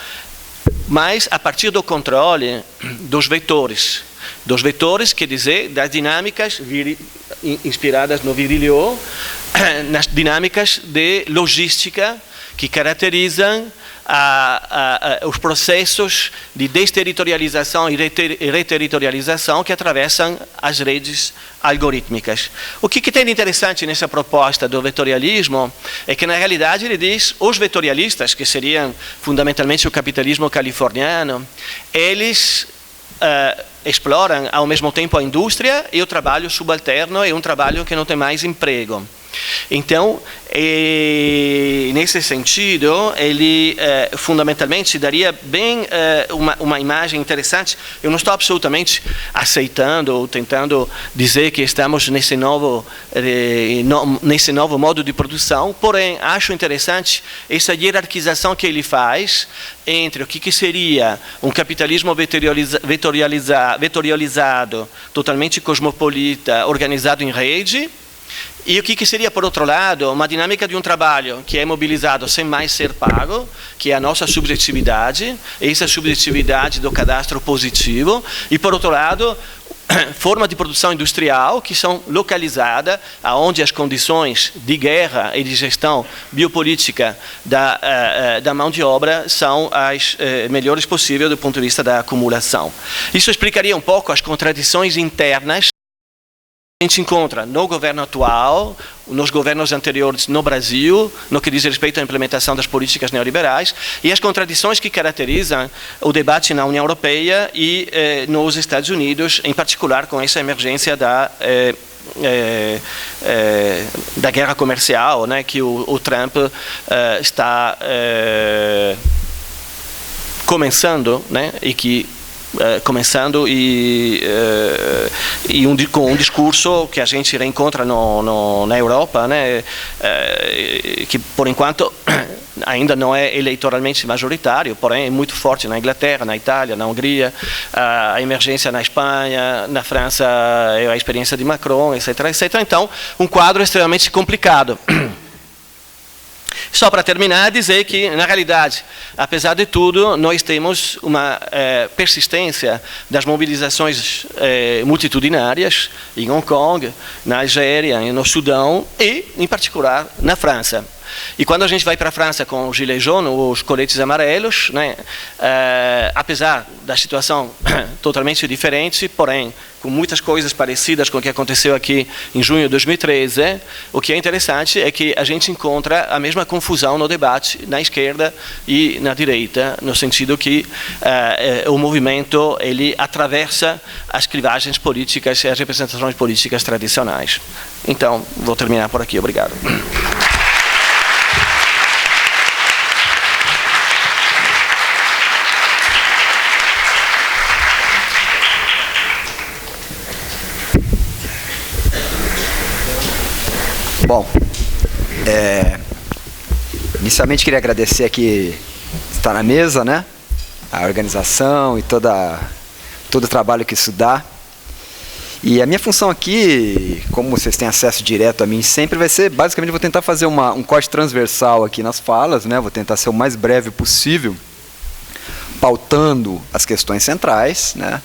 [SPEAKER 3] mas a partir do controle dos vetores. Dos vetores, quer dizer, das dinâmicas inspiradas no Virilio, nas dinâmicas de logística que caracterizam os processos de desterritorialização e reterritorialização que atravessam as redes algorítmicas. O que tem de interessante nessa proposta do vetorialismo é que, na realidade, ele diz os vetorialistas, que seriam fundamentalmente o capitalismo californiano, eles exploram ao mesmo tempo a indústria e o trabalho subalterno e um trabalho que não tem mais emprego. Então, nesse sentido, ele fundamentalmente daria bem uma imagem interessante. Eu não estou absolutamente aceitando ou tentando dizer que estamos nesse novo modo de produção, porém, acho interessante essa hierarquização que ele faz entre o que seria um capitalismo vetorializado, totalmente cosmopolita, organizado em rede, e o que seria, por outro lado, uma dinâmica de um trabalho que é mobilizado sem mais ser pago, que é a nossa subjetividade, essa subjetividade do cadastro positivo, e, por outro lado, forma de produção industrial que são localizadas aonde as condições de guerra e de gestão biopolítica da mão de obra são as melhores possíveis do ponto de vista da acumulação. Isso explicaria um pouco as contradições internas a gente encontra no governo atual, nos governos anteriores no Brasil, no que diz respeito à implementação das políticas neoliberais, e as contradições que caracterizam o debate na União Europeia e nos Estados Unidos, em particular com essa emergência da guerra comercial, né, que o Trump está começando, né, e que com um discurso que a gente reencontra na Europa, né, que por enquanto ainda não é eleitoralmente majoritário, porém é muito forte na Inglaterra, na Itália, na Hungria, a emergência na Espanha, na França, a experiência de Macron, etc., etc. Então, um quadro extremamente complicado. Só para terminar, dizer que, na realidade, apesar de tudo, nós temos uma persistência das mobilizações multitudinárias em Hong Kong, na Algéria, no Sudão e, em particular, na França. E quando a gente vai para a França com os gilets jaunes, os coletes amarelos, né, apesar da situação totalmente diferente, porém com muitas coisas parecidas com o que aconteceu aqui em junho de 2013, o que é interessante é que a gente encontra a mesma confusão no debate na esquerda e na direita, no sentido que o movimento ele atravessa as clivagens políticas e as representações políticas tradicionais. Então, vou terminar por aqui. Obrigado.
[SPEAKER 4] Bom, inicialmente queria agradecer aqui estar na mesa, né? A organização e todo o trabalho que isso dá. E a minha função aqui, como vocês têm acesso direto a mim sempre, vai ser, basicamente, vou tentar fazer um corte transversal aqui nas falas, né? Vou tentar ser o mais breve possível, pautando as questões centrais, né?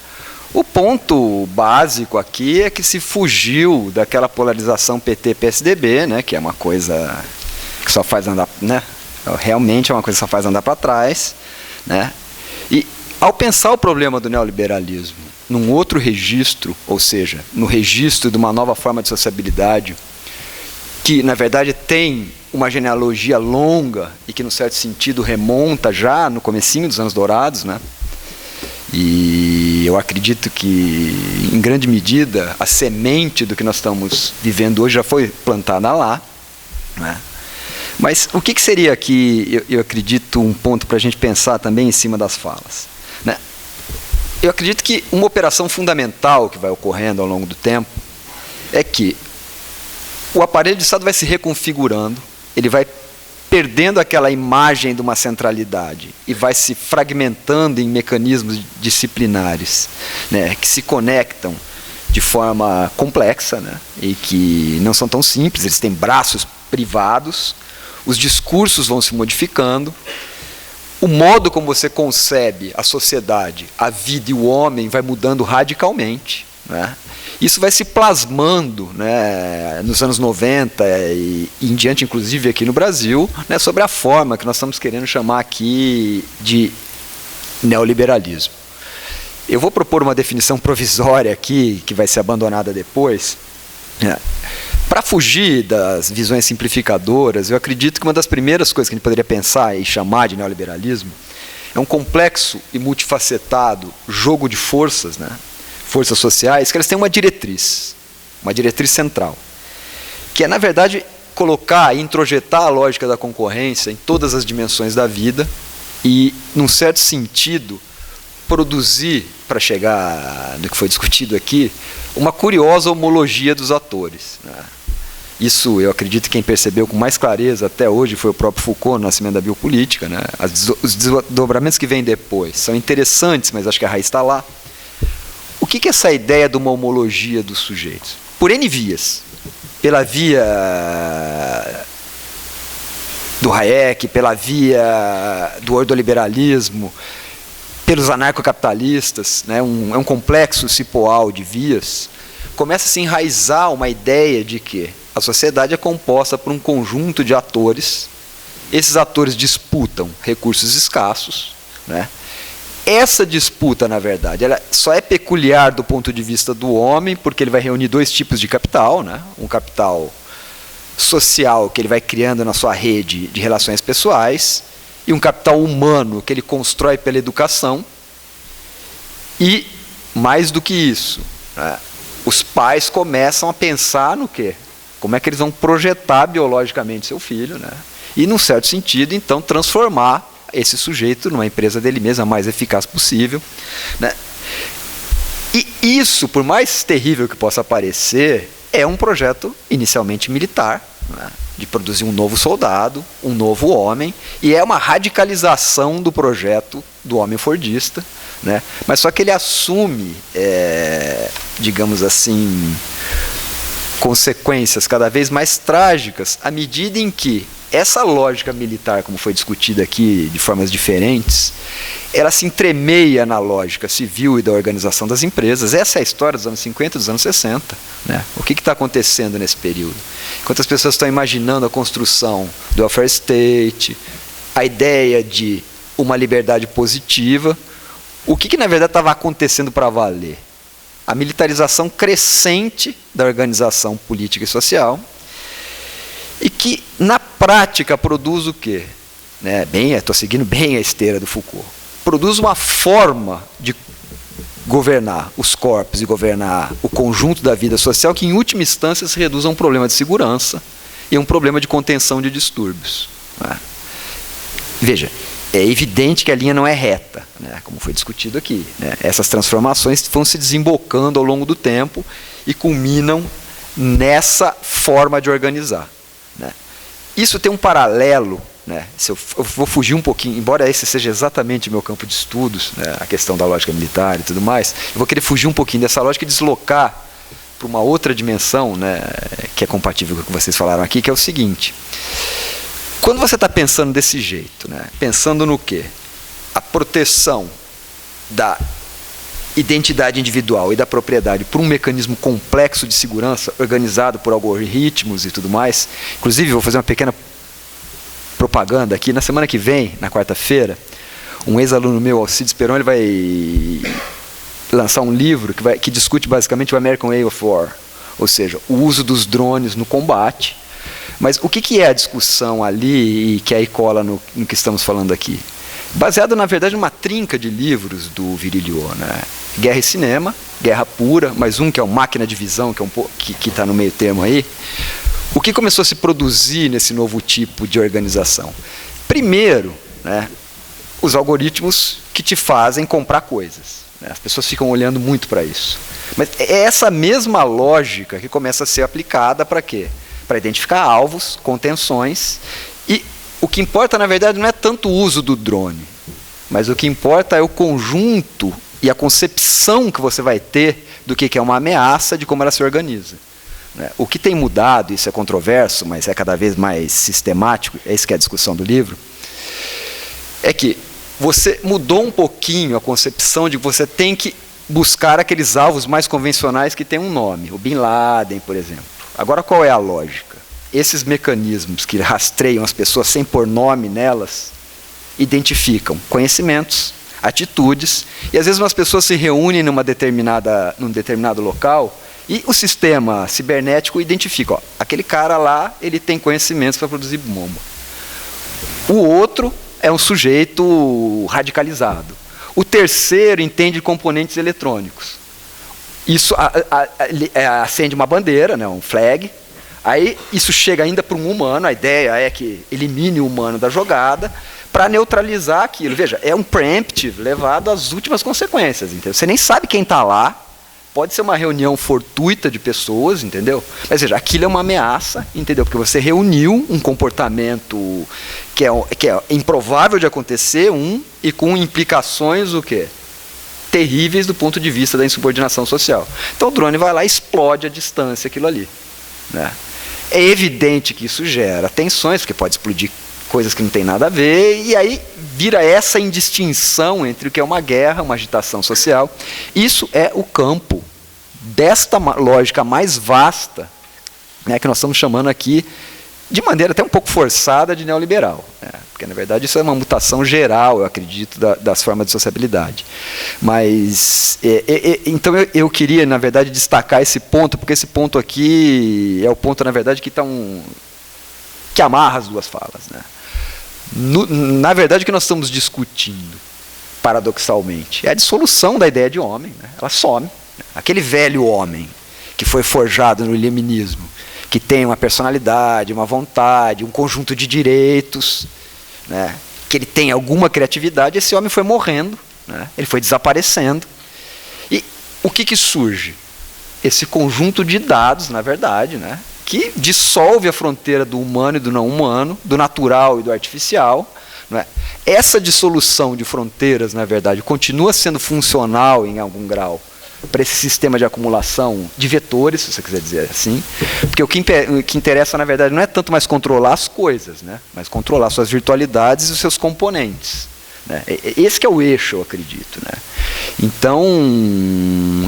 [SPEAKER 4] O ponto básico aqui é que se fugiu daquela polarização PT-PSDB, né, que é uma coisa que só faz andar, né, realmente é uma coisa que só faz andar para trás, né, e ao pensar o problema do neoliberalismo num outro registro, ou seja, no registro de uma nova forma de sociabilidade, que na verdade tem uma genealogia longa e que, num certo sentido, remonta já no comecinho dos anos dourados, né? E eu acredito que, em grande medida, a semente do que nós estamos vivendo hoje já foi plantada lá, né? Mas o que seria aqui, eu acredito, um ponto para a gente pensar também em cima das falas, né? Eu acredito que uma operação fundamental que vai ocorrendo ao longo do tempo é que o aparelho de Estado vai se reconfigurando, ele vai perdendo aquela imagem de uma centralidade e vai se fragmentando em mecanismos disciplinares, né, que se conectam de forma complexa, né, e que não são tão simples, eles têm braços privados, os discursos vão se modificando, o modo como você concebe a sociedade, a vida e o homem vai mudando radicalmente, né? Isso vai se plasmando, né, nos anos 90 e em diante, inclusive aqui no Brasil, né, sobre a forma que nós estamos querendo chamar aqui de neoliberalismo. Eu vou propor uma definição provisória aqui, que vai ser abandonada depois. Para fugir das visões simplificadoras, eu acredito que uma das primeiras coisas que a gente poderia pensar e chamar de neoliberalismo é um complexo e multifacetado jogo de forças, né, forças sociais, que elas têm uma diretriz central, que é, na verdade, colocar e introjetar a lógica da concorrência em todas as dimensões da vida e, num certo sentido, produzir, para chegar no que foi discutido aqui, uma curiosa homologia dos atores, né? Isso, eu acredito que quem percebeu com mais clareza até hoje foi o próprio Foucault, no Nascimento da Biopolítica, né? Os desdobramentos que vêm depois são interessantes, mas acho que a raiz está lá. O que é essa ideia de uma homologia dos sujeitos? Por N vias. Pela via do Hayek, pela via do ordoliberalismo, pelos anarcocapitalistas, né? É um complexo cipoal de vias. Começa a se enraizar uma ideia de que a sociedade é composta por um conjunto de atores, esses atores disputam recursos escassos, né? Essa disputa, na verdade, ela só é peculiar do ponto de vista do homem, porque ele vai reunir dois tipos de capital, né? Um capital social, que ele vai criando na sua rede de relações pessoais, e um capital humano, que ele constrói pela educação. E, mais do que isso, né, os pais começam a pensar no quê? Como é que eles vão projetar biologicamente seu filho, né? E, num certo sentido, então, transformar esse sujeito numa empresa dele mesmo, a mais eficaz possível, né? E isso, por mais terrível que possa parecer, é um projeto inicialmente militar, né, de produzir um novo soldado, um novo homem, e é uma radicalização do projeto do homem fordista, né? Mas só que ele assume, digamos assim, consequências cada vez mais trágicas à medida em que essa lógica militar, como foi discutida aqui de formas diferentes, ela se entremeia na lógica civil e da organização das empresas. Essa é a história dos anos 50 e dos anos 60. Né? O que está acontecendo nesse período? Enquanto as pessoas estão imaginando a construção do welfare state, a ideia de uma liberdade positiva, o que na verdade estava acontecendo para valer? A militarização crescente da organização política e social, e que, na prática, produz o quê? Né, estou seguindo bem a esteira do Foucault. Produz uma forma de governar os corpos e governar o conjunto da vida social que, em última instância, se reduz a um problema de segurança e a um problema de contenção de distúrbios. Né? Veja, é evidente que a linha não é reta, né, como foi discutido aqui. Né? Essas transformações vão se desembocando ao longo do tempo e culminam nessa forma de organizar. Né? Isso tem um paralelo, né? Se eu vou fugir um pouquinho, embora esse seja exatamente meu campo de estudos, né, a questão da lógica militar e tudo mais, eu vou querer fugir um pouquinho dessa lógica e deslocar para uma outra dimensão, né, que é compatível com o que vocês falaram aqui, que é o seguinte: quando você está pensando desse jeito, né, pensando no quê? A proteção da identidade individual e da propriedade por um mecanismo complexo de segurança organizado por algoritmos e tudo mais. Inclusive, vou fazer uma pequena propaganda aqui. Na semana que vem, na quarta-feira, um ex-aluno meu, Alcides Peron, ele vai lançar um livro que discute basicamente o American Way of War, ou seja, o uso dos drones no combate. Mas o que é a discussão ali e que aí cola no que estamos falando aqui? Baseado, na verdade, numa trinca de livros do Virilio, né? Guerra e Cinema, Guerra Pura, mais um que é o Máquina de Visão, que está no meio termo aí. O que começou a se produzir nesse novo tipo de organização? Primeiro, né, os algoritmos que te fazem comprar coisas. Né? As pessoas ficam olhando muito para isso. Mas é essa mesma lógica que começa a ser aplicada para quê? Para identificar alvos, contenções, e o que importa, na verdade, não é tanto o uso do drone, mas o que importa é o conjunto e a concepção que você vai ter do que é uma ameaça, de como ela se organiza. O que tem mudado, isso é controverso, mas é cada vez mais sistemático, é isso que é a discussão do livro, é que você mudou um pouquinho a concepção de que você tem que buscar aqueles alvos mais convencionais que têm um nome, o Bin Laden, por exemplo. Agora, qual é a lógica? Esses mecanismos que rastreiam as pessoas sem pôr nome nelas, identificam conhecimentos, atitudes, e às vezes umas pessoas se reúnem num determinado local e o sistema cibernético identifica, aquele cara lá, ele tem conhecimentos para produzir bomba. O outro é um sujeito radicalizado. O terceiro entende componentes eletrônicos. Isso acende uma bandeira, né, um flag. Aí isso chega ainda para um humano, a ideia é que elimine o humano da jogada para neutralizar aquilo. Veja, é um preemptive levado às últimas consequências, entendeu? Você nem sabe quem está lá, pode ser uma reunião fortuita de pessoas, entendeu? Mas veja, aquilo é uma ameaça, entendeu? Porque você reuniu um comportamento que é improvável de acontecer, e com implicações o quê? Terríveis do ponto de vista da insubordinação social. Então o drone vai lá e explode à distância aquilo ali. Né? É evidente que isso gera tensões, porque pode explodir coisas que não tem nada a ver, e aí vira essa indistinção entre o que é uma guerra, uma agitação social. Isso é o campo desta lógica mais vasta, né, que nós estamos chamando aqui, de maneira até um pouco forçada, de neoliberal. Né? Porque, na verdade, isso é uma mutação geral, eu acredito, das formas de sociabilidade. Mas, então, eu queria, na verdade, destacar esse ponto, porque esse ponto aqui é o ponto, na verdade, que amarra as duas falas. Né? Na verdade, o que nós estamos discutindo, paradoxalmente, é a dissolução da ideia de homem. Né? Ela some. Aquele velho homem que foi forjado no iluminismo, que tem uma personalidade, uma vontade, um conjunto de direitos, né, que ele tem alguma criatividade, esse homem foi morrendo, né, ele foi desaparecendo. E o que surge? Esse conjunto de dados, na verdade, né, que dissolve a fronteira do humano e do não humano, do natural e do artificial. Né. Essa dissolução de fronteiras, na verdade, continua sendo funcional em algum grau para esse sistema de acumulação de vetores, se você quiser dizer assim, porque o que interessa, na verdade, não é tanto mais controlar as coisas, né, mas controlar suas virtualidades e os seus componentes. Né. Esse que é o eixo, eu acredito. Né. Então,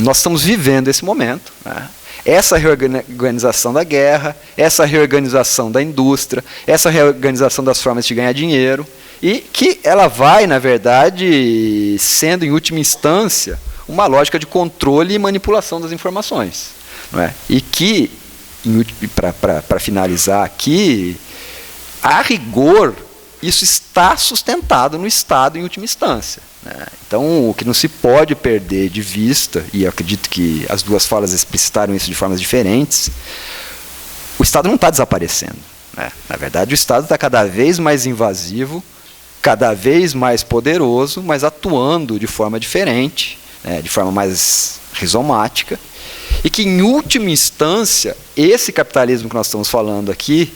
[SPEAKER 4] nós estamos vivendo esse momento, né. Essa reorganização da guerra, essa reorganização da indústria, essa reorganização das formas de ganhar dinheiro, e que ela vai, na verdade, sendo, em última instância, uma lógica de controle e manipulação das informações. Não é? E que, para finalizar aqui, a rigor, isso está sustentado no Estado, em última instância. Né? Então, o que não se pode perder de vista, e eu acredito que as duas falas explicitaram isso de formas diferentes, o Estado não está desaparecendo. Né? Na verdade, o Estado está cada vez mais invasivo, cada vez mais poderoso, mas atuando de forma diferente, né, de forma mais rizomática, e que, em última instância, esse capitalismo que nós estamos falando aqui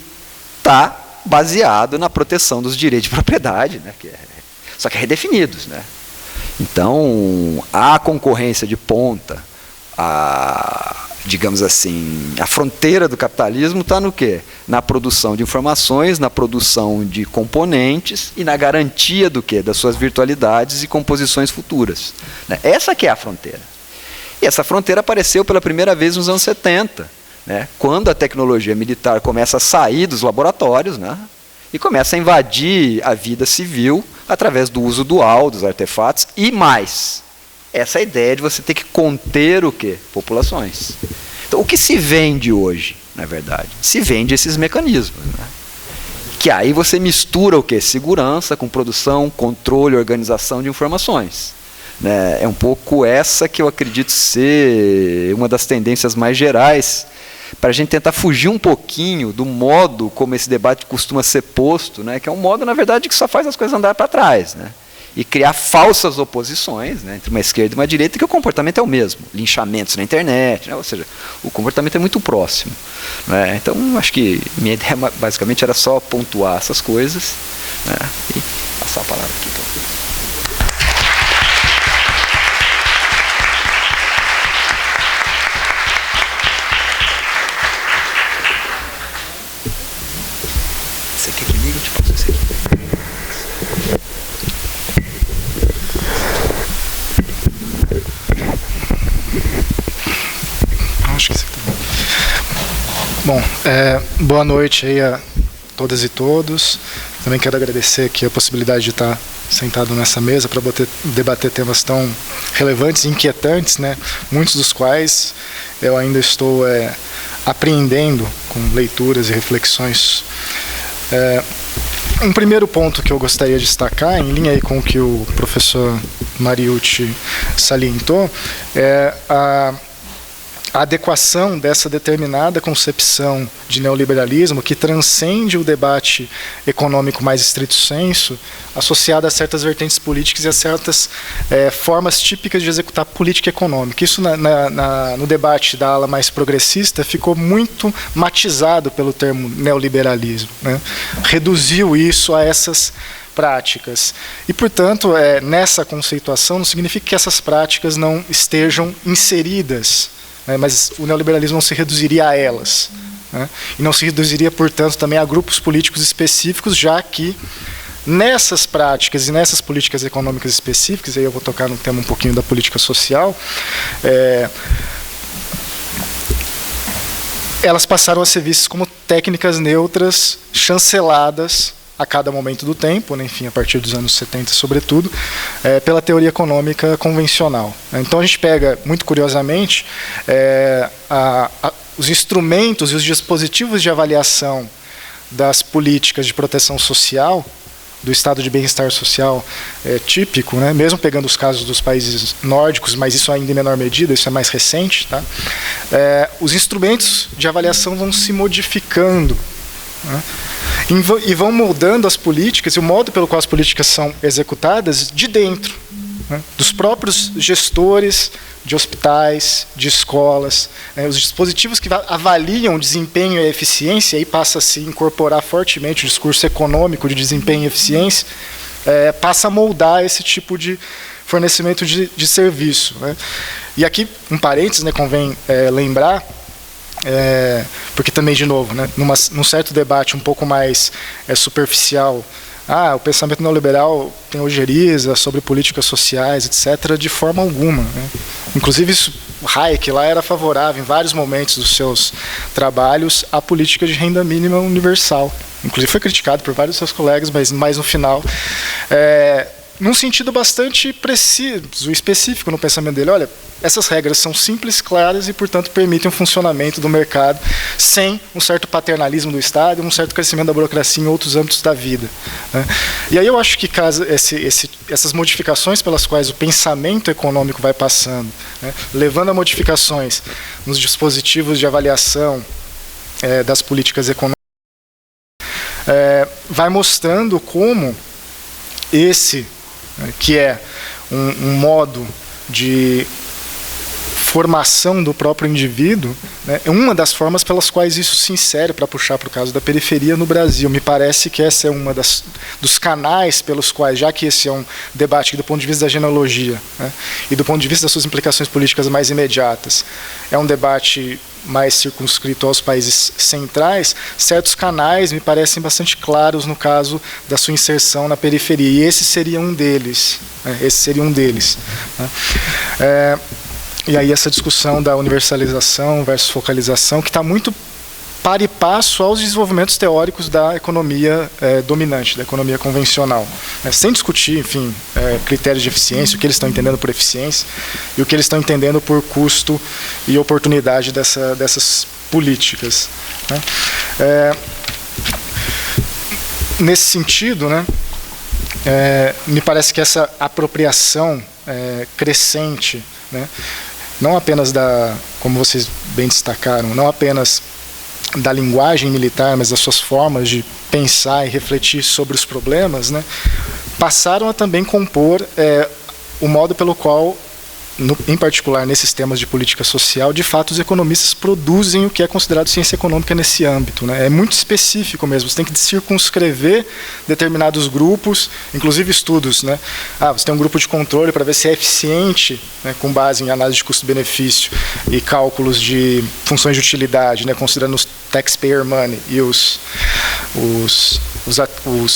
[SPEAKER 4] está baseado na proteção dos direitos de propriedade, né, só que redefinidos. Né. Então, a concorrência de ponta, digamos assim, a fronteira do capitalismo está no quê? Na produção de informações, na produção de componentes e na garantia do quê? Das suas virtualidades e composições futuras. Né? Essa que é a fronteira. E essa fronteira apareceu pela primeira vez nos anos 70, né? Quando a tecnologia militar começa a sair dos laboratórios, né? E começa a invadir a vida civil através do uso dual dos artefatos e mais. Essa ideia de você ter que conter o quê? Populações. Então, o que se vende hoje, na verdade? Se vende esses mecanismos. Né? Que aí você mistura o quê? Segurança com produção, controle, organização de informações. Né? É um pouco essa que eu acredito ser uma das tendências mais gerais para a gente tentar fugir um pouquinho do modo como esse debate costuma ser posto, né? Que é um modo, na verdade, que só faz as coisas andar para trás. Né? E criar falsas oposições, né, entre uma esquerda e uma direita, que o comportamento é o mesmo. Linchamentos na internet, né, ou seja, o comportamento é muito próximo. Né, então, acho que minha ideia basicamente era só pontuar essas coisas, né, e passar a palavra aqui. Então. Você quer que liga ou te passo esse aqui?
[SPEAKER 5] Acho que esse aqui tá bom. Bom, boa noite aí a todas e todos. Também quero agradecer aqui a possibilidade de estar sentado nessa mesa para debater temas tão relevantes e inquietantes, né? Muitos dos quais eu ainda estou apreendendo com leituras e reflexões. Um primeiro ponto que eu gostaria de destacar, em linha aí com o que o professor Mariucci salientou, é a adequação dessa determinada concepção de neoliberalismo que transcende o debate econômico mais estrito sensu, associada a certas vertentes políticas e a certas formas típicas de executar política econômica. Isso no debate da ala mais progressista ficou muito matizado pelo termo neoliberalismo, né? Reduziu isso a essas práticas. E, portanto, nessa conceituação não significa que essas práticas não estejam inseridas, mas o neoliberalismo não se reduziria a elas. Né? E não se reduziria, portanto, também a grupos políticos específicos, já que nessas práticas e nessas políticas econômicas específicas, aí eu vou tocar no tema um pouquinho da política social, elas passaram a ser vistas como técnicas neutras, chanceladas a cada momento do tempo, né, enfim, a partir dos anos 70, sobretudo, pela teoria econômica convencional. Então, a gente pega, muito curiosamente, os instrumentos e os dispositivos de avaliação das políticas de proteção social, do estado de bem-estar social típico, né, mesmo pegando os casos dos países nórdicos, mas isso ainda em menor medida, isso é mais recente, tá? Os instrumentos de avaliação vão se modificando, né, e vão moldando as políticas e o modo pelo qual as políticas são executadas de dentro, né, dos próprios gestores de hospitais, de escolas, né, os dispositivos que avaliam o desempenho e a eficiência, aí passa a se incorporar fortemente o discurso econômico de desempenho e eficiência, passa a moldar esse tipo de fornecimento de serviço, né? E aqui, um parênteses, né, convém lembrar, porque também, de novo, né, num certo debate um pouco mais superficial, o pensamento neoliberal tem ojeriza sobre políticas sociais, etc., de forma alguma, né? Inclusive, Hayek lá era favorável, em vários momentos dos seus trabalhos, à política de renda mínima universal. Inclusive foi criticado por vários dos seus colegas, mas no final, num sentido bastante preciso e específico no pensamento dele. Olha, essas regras são simples, claras e, portanto, permitem o funcionamento do mercado sem um certo paternalismo do Estado e um certo crescimento da burocracia em outros âmbitos da vida, né? E aí eu acho que essas modificações pelas quais o pensamento econômico vai passando, né, levando a modificações nos dispositivos de avaliação das políticas econômicas, vai mostrando como que é um modo de formação do próprio indivíduo, né, é uma das formas pelas quais isso se insere, para puxar para o caso da periferia no Brasil. Me parece que essa é uma dos canais pelos quais, já que esse é um debate que, do ponto de vista da genealogia, né, e do ponto de vista das suas implicações políticas mais imediatas, é um debate mais circunscrito aos países centrais, certos canais me parecem bastante claros no caso da sua inserção na periferia, e esse seria um deles. Né? E aí essa discussão da universalização versus focalização, que está muito par e passo aos desenvolvimentos teóricos da economia dominante, da economia convencional. Sem discutir, enfim, critérios de eficiência, o que eles estão entendendo por eficiência e o que eles estão entendendo por custo e oportunidade dessas políticas, né? Nesse sentido, né, me parece que essa apropriação crescente, né, não apenas como vocês bem destacaram, não apenas da linguagem militar, mas das suas formas de pensar e refletir sobre os problemas, né, passaram a também compor o modo pelo qual, em particular nesses temas de política social, de fato os economistas produzem o que é considerado ciência econômica nesse âmbito, né? É muito específico mesmo, você tem que circunscrever determinados grupos, inclusive estudos, né? Você tem um grupo de controle para ver se é eficiente, né, com base em análise de custo-benefício e cálculos de funções de utilidade, né, considerando os taxpayer money e os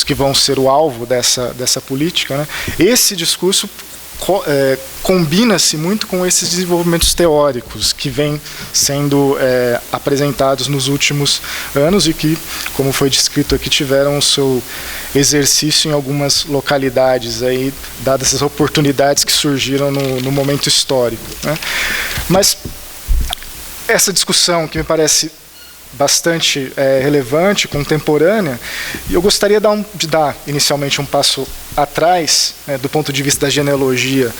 [SPEAKER 5] que vão ser o alvo dessa política, né? Esse discurso combina-se muito com esses desenvolvimentos teóricos que vêm sendo apresentados nos últimos anos e que, como foi descrito aqui, tiveram o seu exercício em algumas localidades, aí, dadas essas oportunidades que surgiram no momento histórico, né? Mas essa discussão, que me parece bastante relevante, contemporânea, e eu gostaria de dar inicialmente um passo atrás, do ponto de vista da genealogia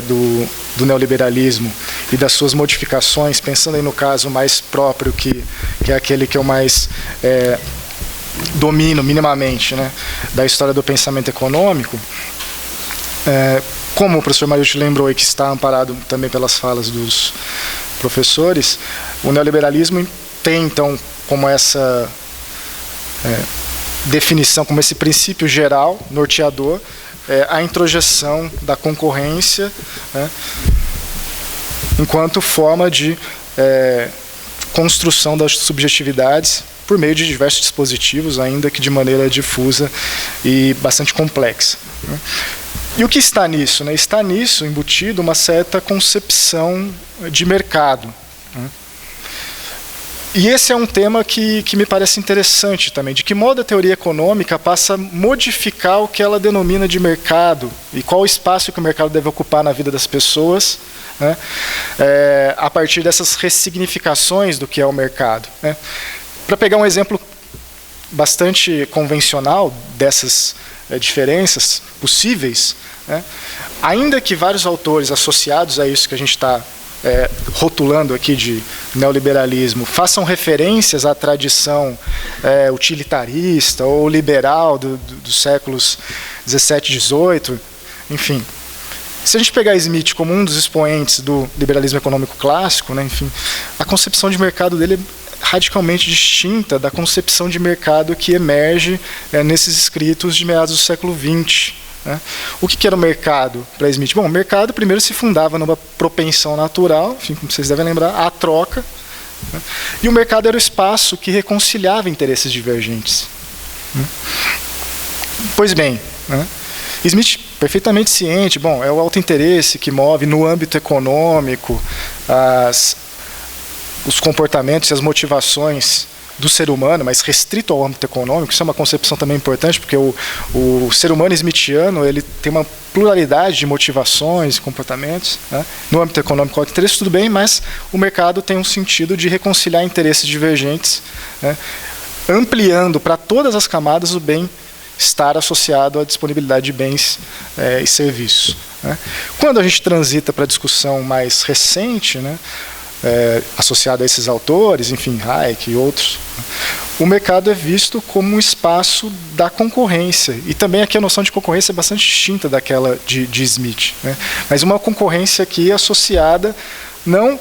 [SPEAKER 5] do neoliberalismo e das suas modificações, pensando aí no caso mais próprio, que é aquele que eu mais domino minimamente, né, da história do pensamento econômico. Como o professor Mariucci lembrou e que está amparado também pelas falas dos professores, o neoliberalismo tem, então, como essa definição, como esse princípio geral, norteador, a introjeção da concorrência, né, enquanto forma de construção das subjetividades por meio de diversos dispositivos, ainda que de maneira difusa e bastante complexa, né. E o que está nisso, né? Está nisso embutido uma certa concepção de mercado, né? E esse é um tema que me parece interessante também, de que modo a teoria econômica passa a modificar o que ela denomina de mercado e qual o espaço que o mercado deve ocupar na vida das pessoas, né, a partir dessas ressignificações do que é o mercado, né. Para pegar um exemplo bastante convencional dessas diferenças possíveis, né, ainda que vários autores associados a isso que a gente está rotulando aqui de neoliberalismo, façam referências à tradição utilitarista ou liberal dos séculos 17 e 18, enfim. Se a gente pegar Smith como um dos expoentes do liberalismo econômico clássico, né, enfim, a concepção de mercado dele é radicalmente distinta da concepção de mercado que emerge nesses escritos de meados do século XX. Né? O que era o mercado para Smith? Bom, o mercado primeiro se fundava numa propensão natural, enfim, como vocês devem lembrar, à troca. Né? E o mercado era o espaço que reconciliava interesses divergentes. Né? Pois bem, né? Smith, perfeitamente ciente, bom, é o autointeresse que move no âmbito econômico os comportamentos e as motivações do ser humano, mas restrito ao âmbito econômico. Isso é uma concepção também importante, porque o ser humano smithiano ele tem uma pluralidade de motivações e comportamentos. Né? No âmbito econômico, o interesse, tudo bem, mas o mercado tem um sentido de reconciliar interesses divergentes, né? Ampliando para todas as camadas o bem-estar associado à disponibilidade de bens e serviços. Né? Quando a gente transita para a discussão mais recente, né? Associado a esses autores, enfim, Hayek e outros, o mercado é visto como um espaço da concorrência. E também aqui a noção de concorrência é bastante distinta daquela de Smith. Né? Mas uma concorrência aqui associada não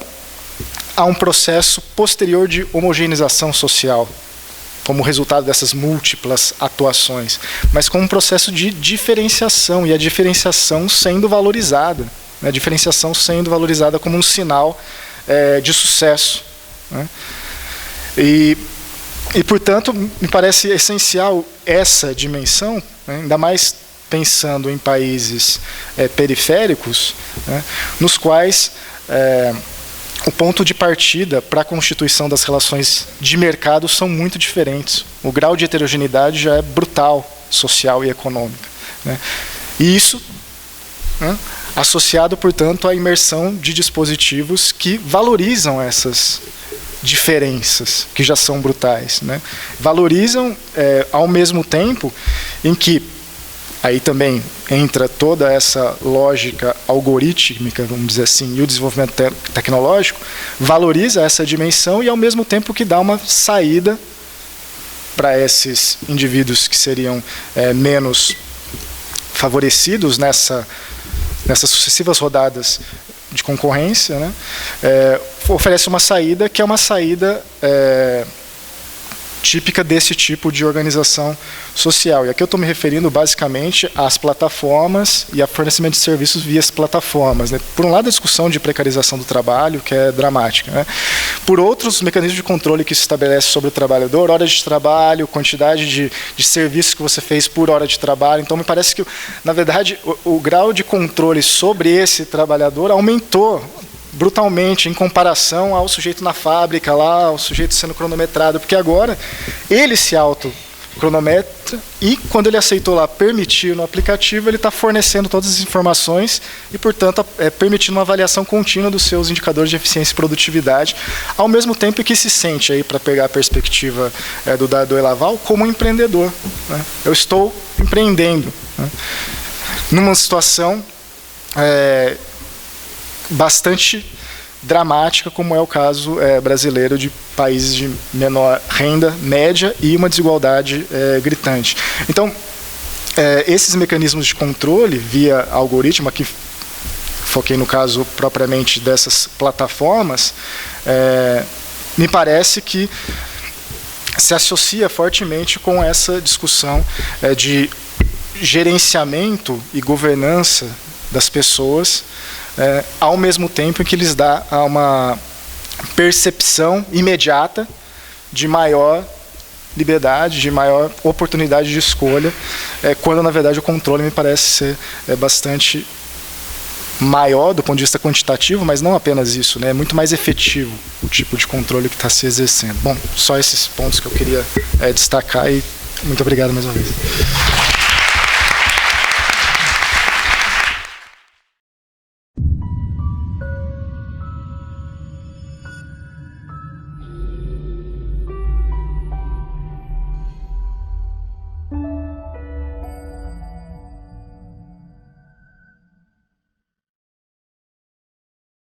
[SPEAKER 5] a um processo posterior de homogeneização social, como resultado dessas múltiplas atuações, mas como um processo de diferenciação, e a diferenciação sendo valorizada, né? A diferenciação sendo valorizada como um sinal de sucesso. Né? E, portanto, me parece essencial essa dimensão, né? Ainda mais pensando em países periféricos, né? Nos quais o ponto de partida para a constituição das relações de mercado são muito diferentes. O grau de heterogeneidade já é brutal, social e econômica. Né? E isso, né? Associado, portanto, à imersão de dispositivos que valorizam essas diferenças, que já são brutais. Né? Valorizam ao mesmo tempo em que, aí também entra toda essa lógica algorítmica, vamos dizer assim, e o desenvolvimento tecnológico, valoriza essa dimensão e, ao mesmo tempo, que dá uma saída para esses indivíduos que seriam menos favorecidos nessas sucessivas rodadas de concorrência, né? Oferece uma saída que é uma saída típica desse tipo de organização social. E aqui eu estou me referindo basicamente às plataformas e a fornecimento de serviços via plataformas. Né? Por um lado, a discussão de precarização do trabalho, que é dramática. Né? Por outros, os mecanismos de controle que se estabelece sobre o trabalhador, horas de trabalho, quantidade de serviços que você fez por hora de trabalho. Então, me parece que, na verdade, o grau de controle sobre esse trabalhador aumentou brutalmente em comparação ao sujeito na fábrica lá, ao sujeito sendo cronometrado, porque agora ele se auto-cronometra e, quando ele aceitou lá permitir no aplicativo, ele está fornecendo todas as informações e, portanto, permitindo uma avaliação contínua dos seus indicadores de eficiência e produtividade, ao mesmo tempo que se sente, aí para pegar a perspectiva do Dado Elaval, como um empreendedor. Né? Eu estou empreendendo, né? Numa situação bastante dramática, como é o caso brasileiro de países de menor renda média e uma desigualdade gritante. Então, esses mecanismos de controle via algoritmo, aqui foquei no caso propriamente dessas plataformas, me parece que se associa fortemente com essa discussão de gerenciamento e governança das pessoas, ao mesmo tempo em que lhes dá uma percepção imediata de maior liberdade, de maior oportunidade de escolha, quando, na verdade, o controle me parece ser bastante maior do ponto de vista quantitativo, mas não apenas isso, né? É muito mais efetivo o tipo de controle que está se exercendo. Bom, só esses pontos que eu queria destacar e muito obrigado mais uma vez.